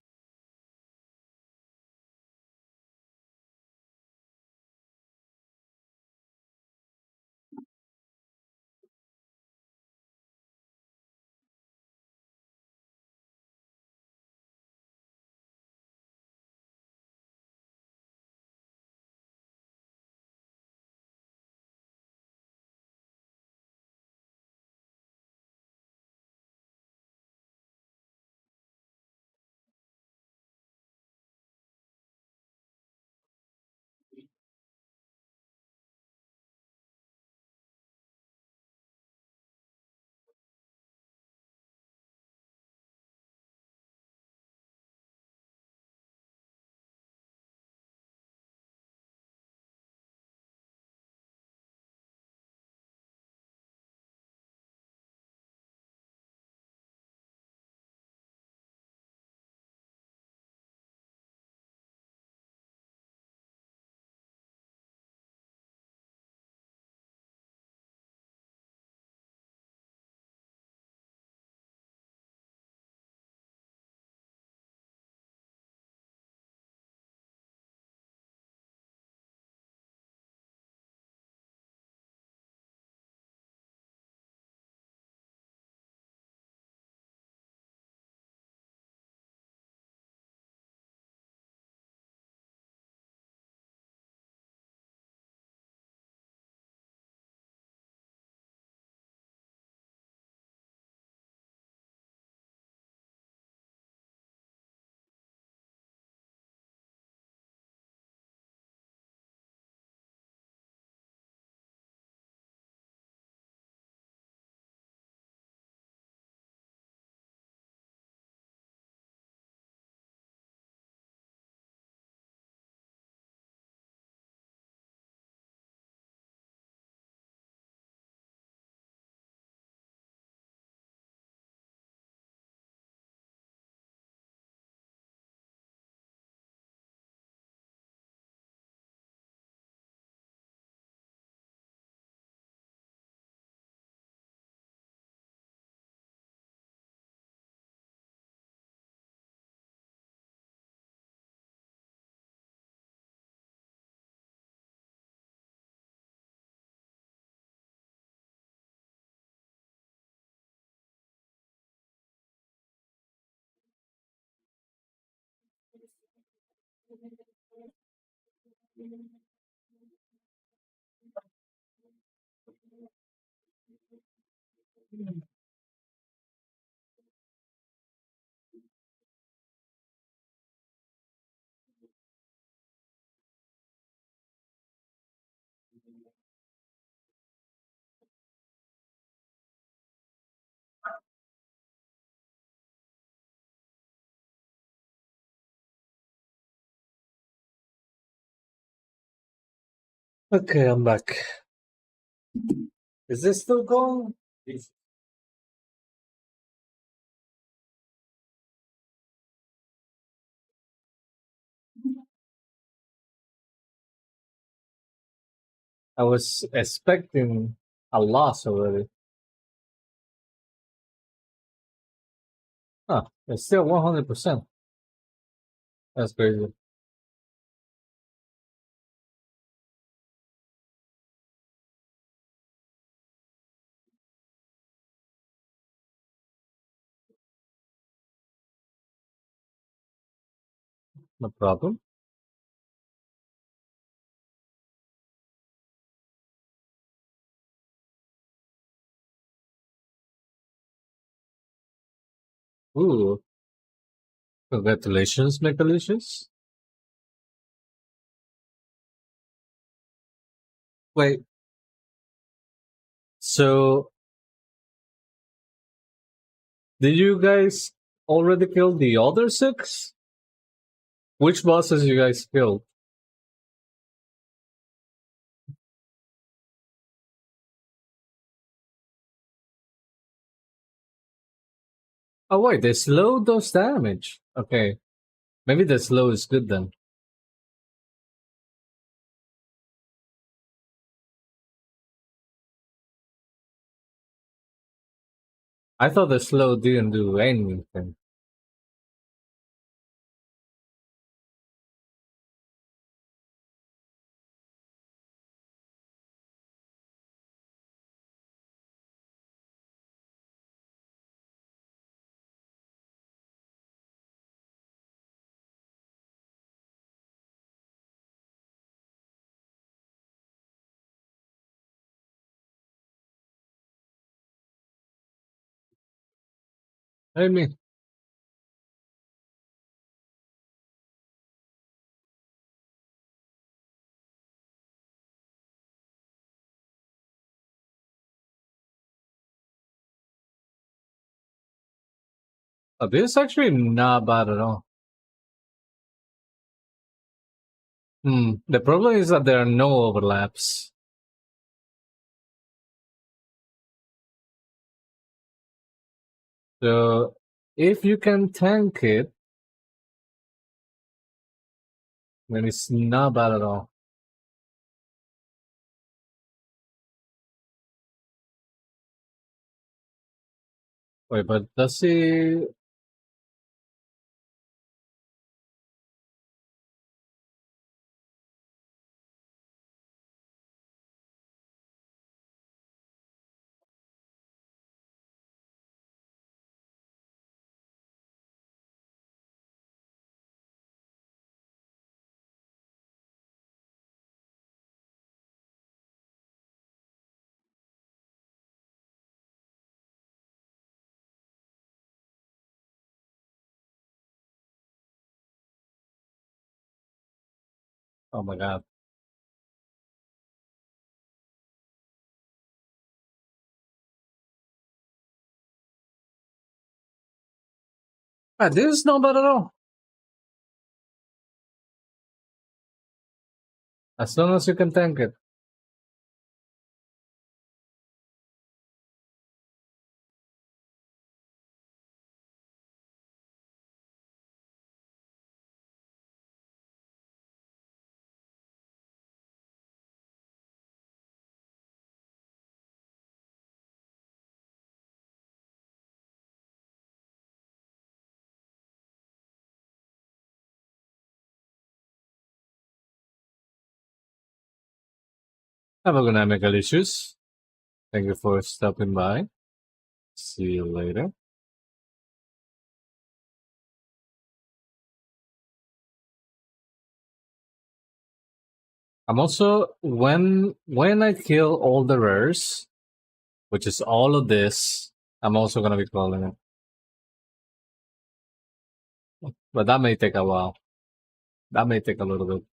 Okay, I'm back. Is this still going? I was expecting a loss already. Huh, it's still 100%. That's crazy. No problem. Ooh, congratulations, Mechalicious. Wait, so did you guys already kill the other six? Which bosses you guys killed? Oh wait, the slow does damage. Okay, maybe the slow is good then. I thought the slow didn't do anything. I mean, this is actually not bad at all. The problem is that there are no overlaps. So if you can tank it, then it's not bad at all. Wait, but does he? Oh my god! This is not bad at all. As long as you can tank it. Have a good night, Megalicious. Thank you for stopping by. See you later. I'm also when I kill all the rares, which is all of this, I'm also gonna be calling it. But that may take a while. That may take a little bit.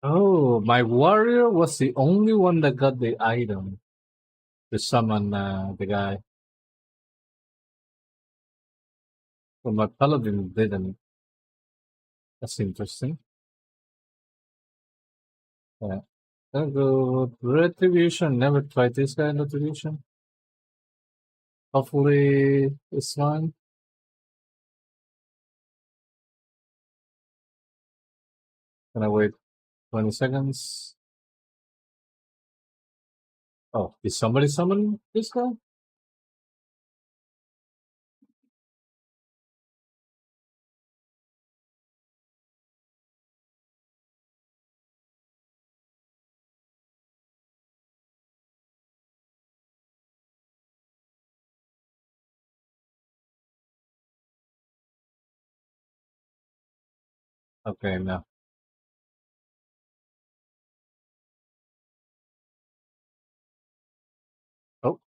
Oh, my warrior was the only one that got the item to summon the guy. But my paladin didn't. That's interesting. Yeah. I'll go retribution. Never tried this guy in retribution. Hopefully it's fine. Gonna wait 20 seconds. Oh, did somebody summon this guy? Okay, now. Oh,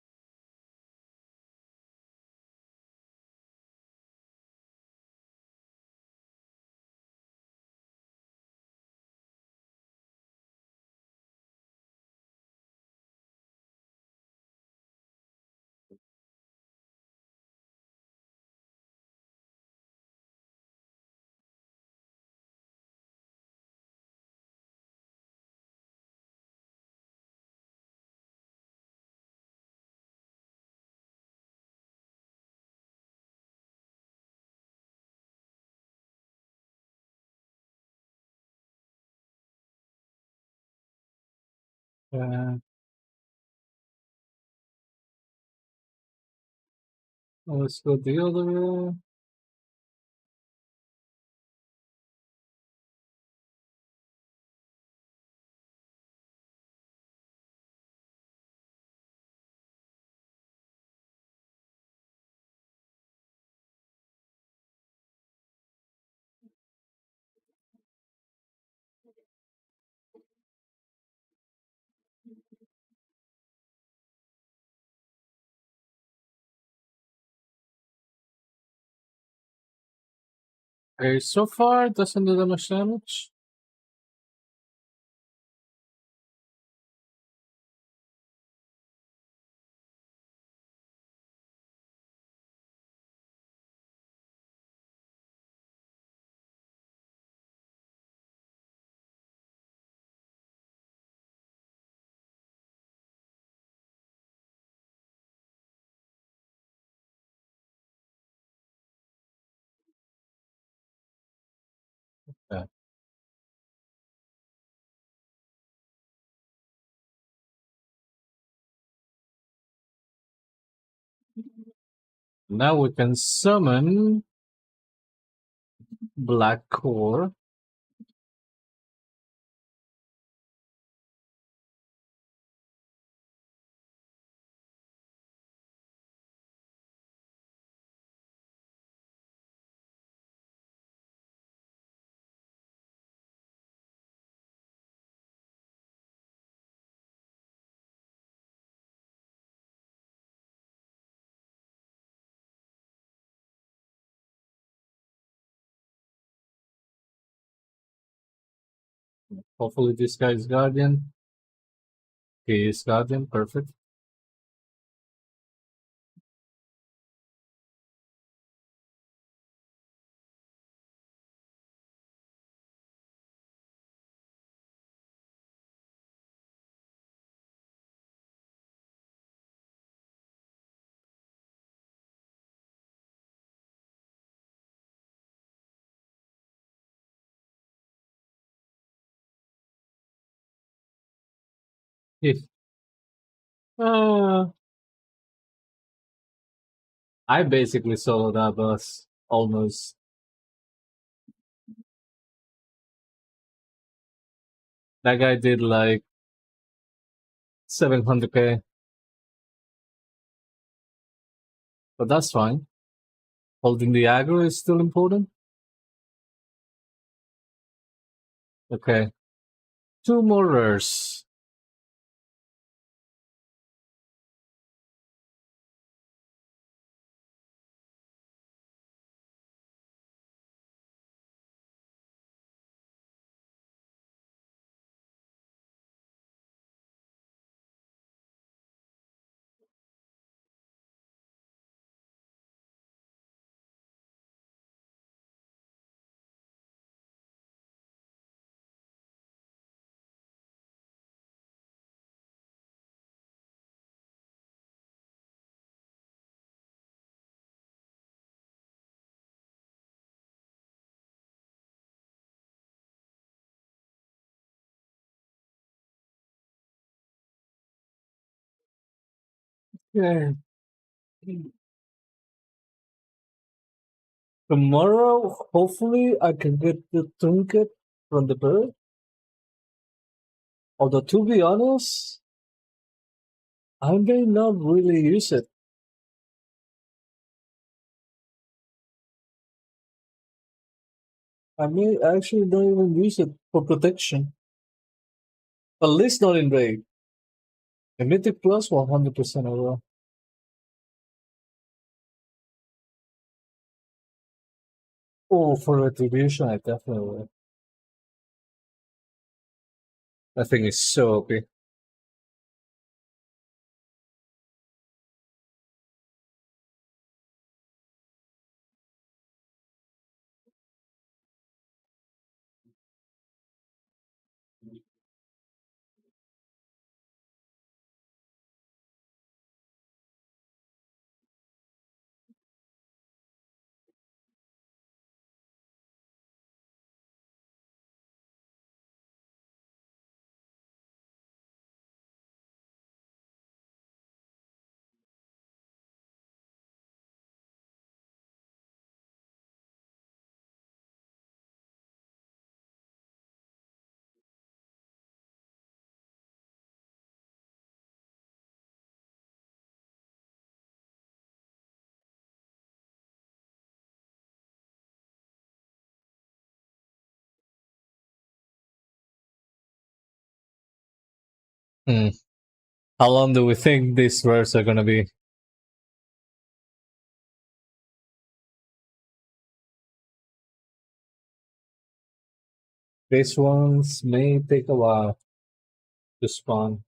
uh, let's go the other way. Okay, so far doesn't do that much damage. Yeah. Now we can summon Black Core. Hopefully this guy is Guardian. He is Guardian, perfect. If uh, I basically soloed that bus almost. That guy did like 700k, but that's fine. Holding the aggro is still important. Okay, two more rares. Yeah. Tomorrow, hopefully, I can get the trinket from the bird. Although, to be honest, I may not really use it. I may actually not even use it for protection. At least not in raid. A mythic plus 100% overall. Oh, for retribution, I definitely will. That thing is so OP. Hmm. How long do we think these rares are gonna be? These ones may take a while to spawn.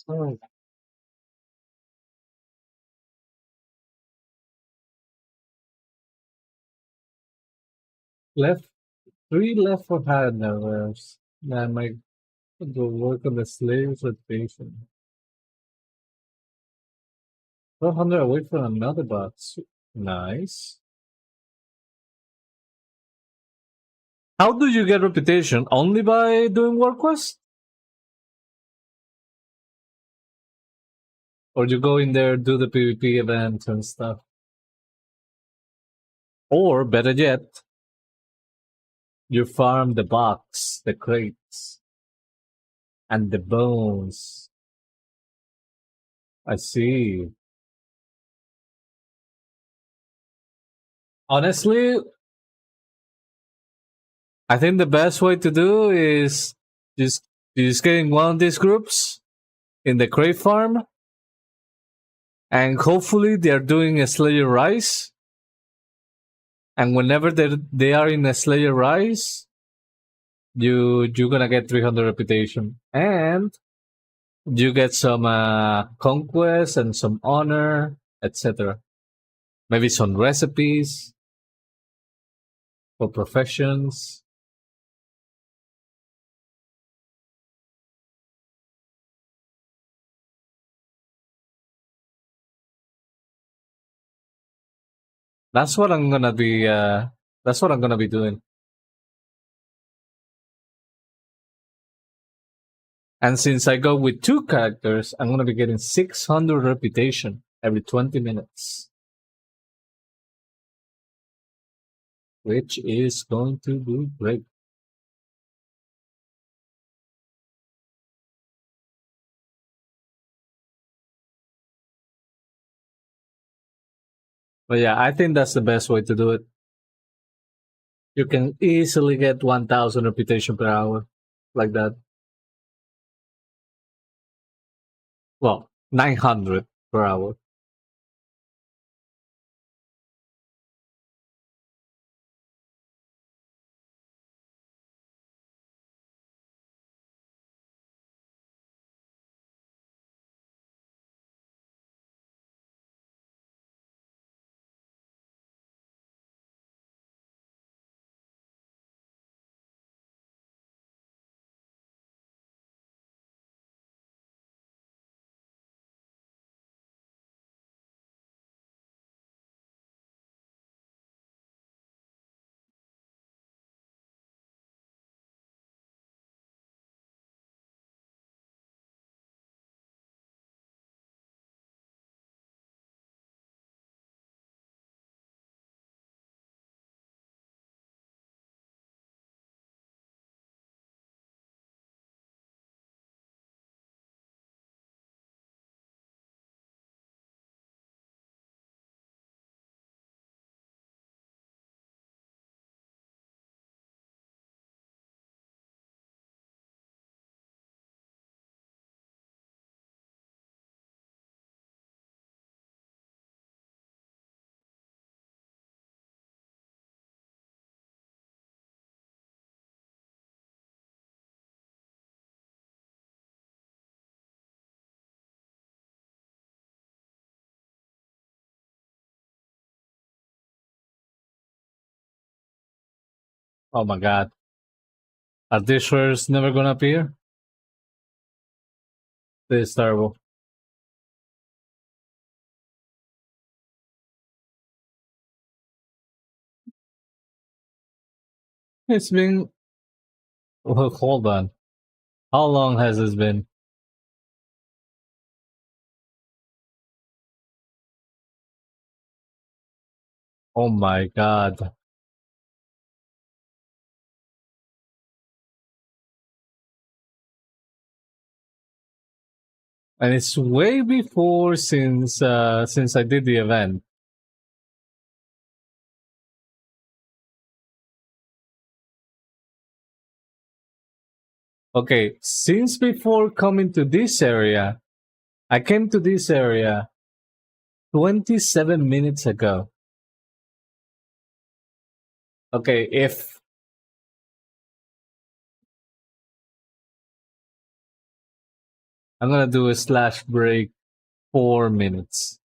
Oh, left three left for handlers. Man, my go work on the slaves rotation. 1200 away from another box. Nice. How do you get reputation? Only by doing work quests? Or you go in there, do the PvP events and stuff? Or better yet, you farm the box, the crates, and the bones. I see. Honestly, I think the best way to do is just just get in one of these groups in the crate farm, and hopefully they're doing a Slayer Rise. And whenever they are in a Slayer Rise, you're gonna get 300 reputation, and you get some conquest and some honor, etc. Maybe some recipes for professions. That's what I'm gonna be. That's what I'm gonna be doing. And since I go with two characters, I'm gonna be getting 600 reputation every 20 minutes, which is going to be great. But yeah, I think that's the best way to do it. You can easily get 1,000 reputation per hour, like that. Well, 900 per hour. Oh my god. Are these shares never gonna appear? This is terrible. It's been. Well, hold on. How long has this been? Oh my god. And it's way before since I did the event. Okay, since before coming to this area, I came to this area 27 minutes ago. Okay, if I'm gonna do a slash break 4 minutes.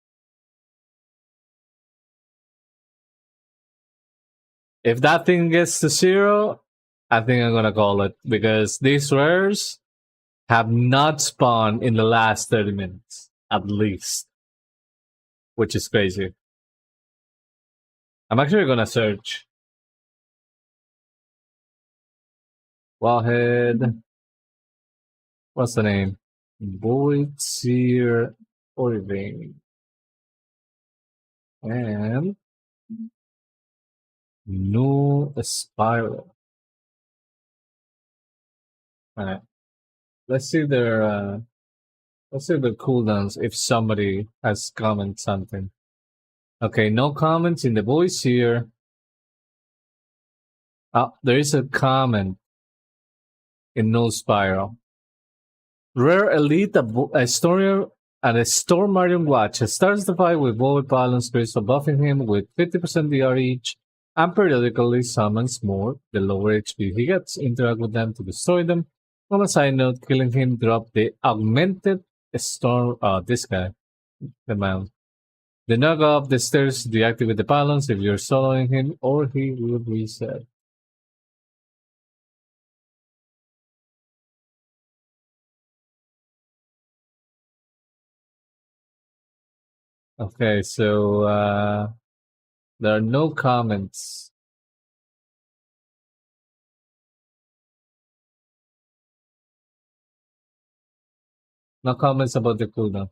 If that thing gets to zero, I think I'm gonna call it because these rares have not spawned in the last 30 minutes, at least, which is crazy. I'm actually gonna search. Wallhead. What's the name? Void Seer Orivane. And no spiral. Alright. Let's see their let's see the cooldowns if somebody has commented something. Okay, no comments in the voice here. Oh, there is a comment in no spiral. Rare elite a story and a Storm Marion Watch starts the fight with Void Balance Crystal buffing him with 50% DR each and periodically summons more the lower HP he gets. Interact with them to destroy them. On a side note, killing him drop the augmented storm this guy. The man. The knock up the stairs deactivate the balance if you're soloing him or he will reset. Okay, so there are no comments. No comments about the cooldown.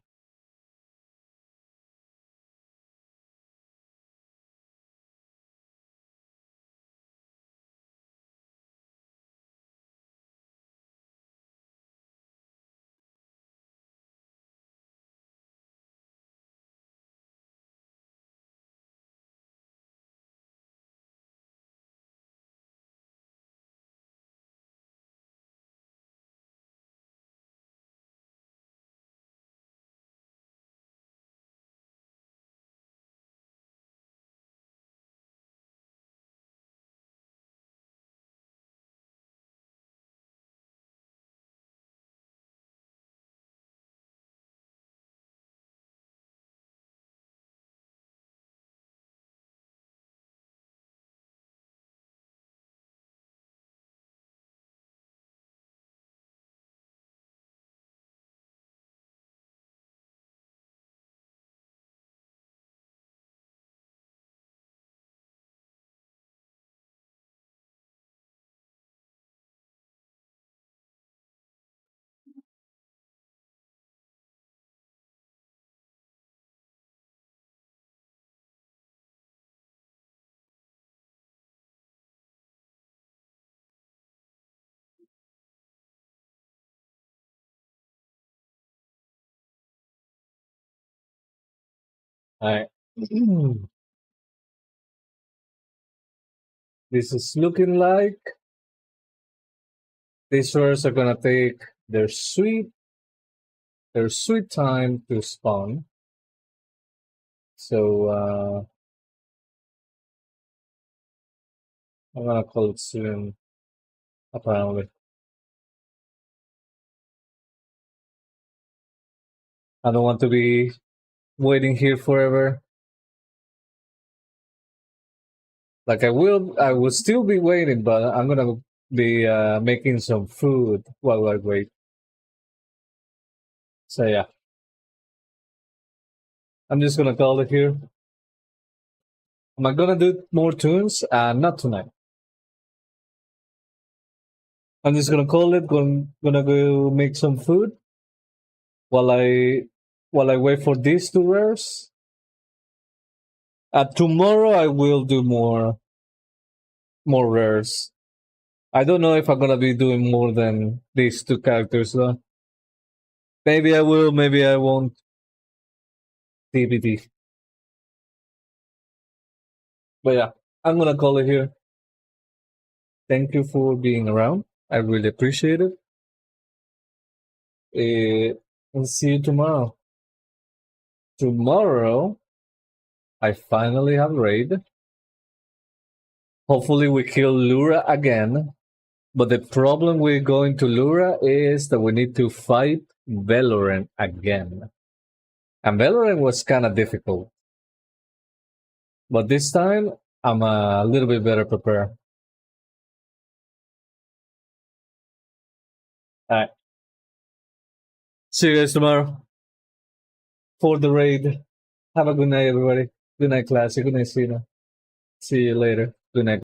Alright. This is looking like these stores are gonna take their sweet time to spawn. So I'm gonna call it soon, apparently. I don't want to be waiting here forever. Like I will still be waiting, but I'm gonna be making some food while I wait. So yeah, I'm just gonna call it here. Am I gonna do more tunes? Not tonight. I'm just gonna call it. Gonna go make some food while I wait for these two rares. Tomorrow I will do more rares. I don't know if I'm gonna be doing more than these two characters though. Maybe I will, maybe I won't. TBD. But yeah, I'm gonna call it here. Thank you for being around. I really appreciate it. And see you tomorrow. Tomorrow, I finally have raid. Hopefully, we kill Lura again. But the problem with going to Lura is that we need to fight Valorant again. And Valorant was kind of difficult, but this time I'm a little bit better prepared. All right. See you guys tomorrow for the raid. Have a good night, everybody. Good night, class. Good night, Sina. See you later. Good night.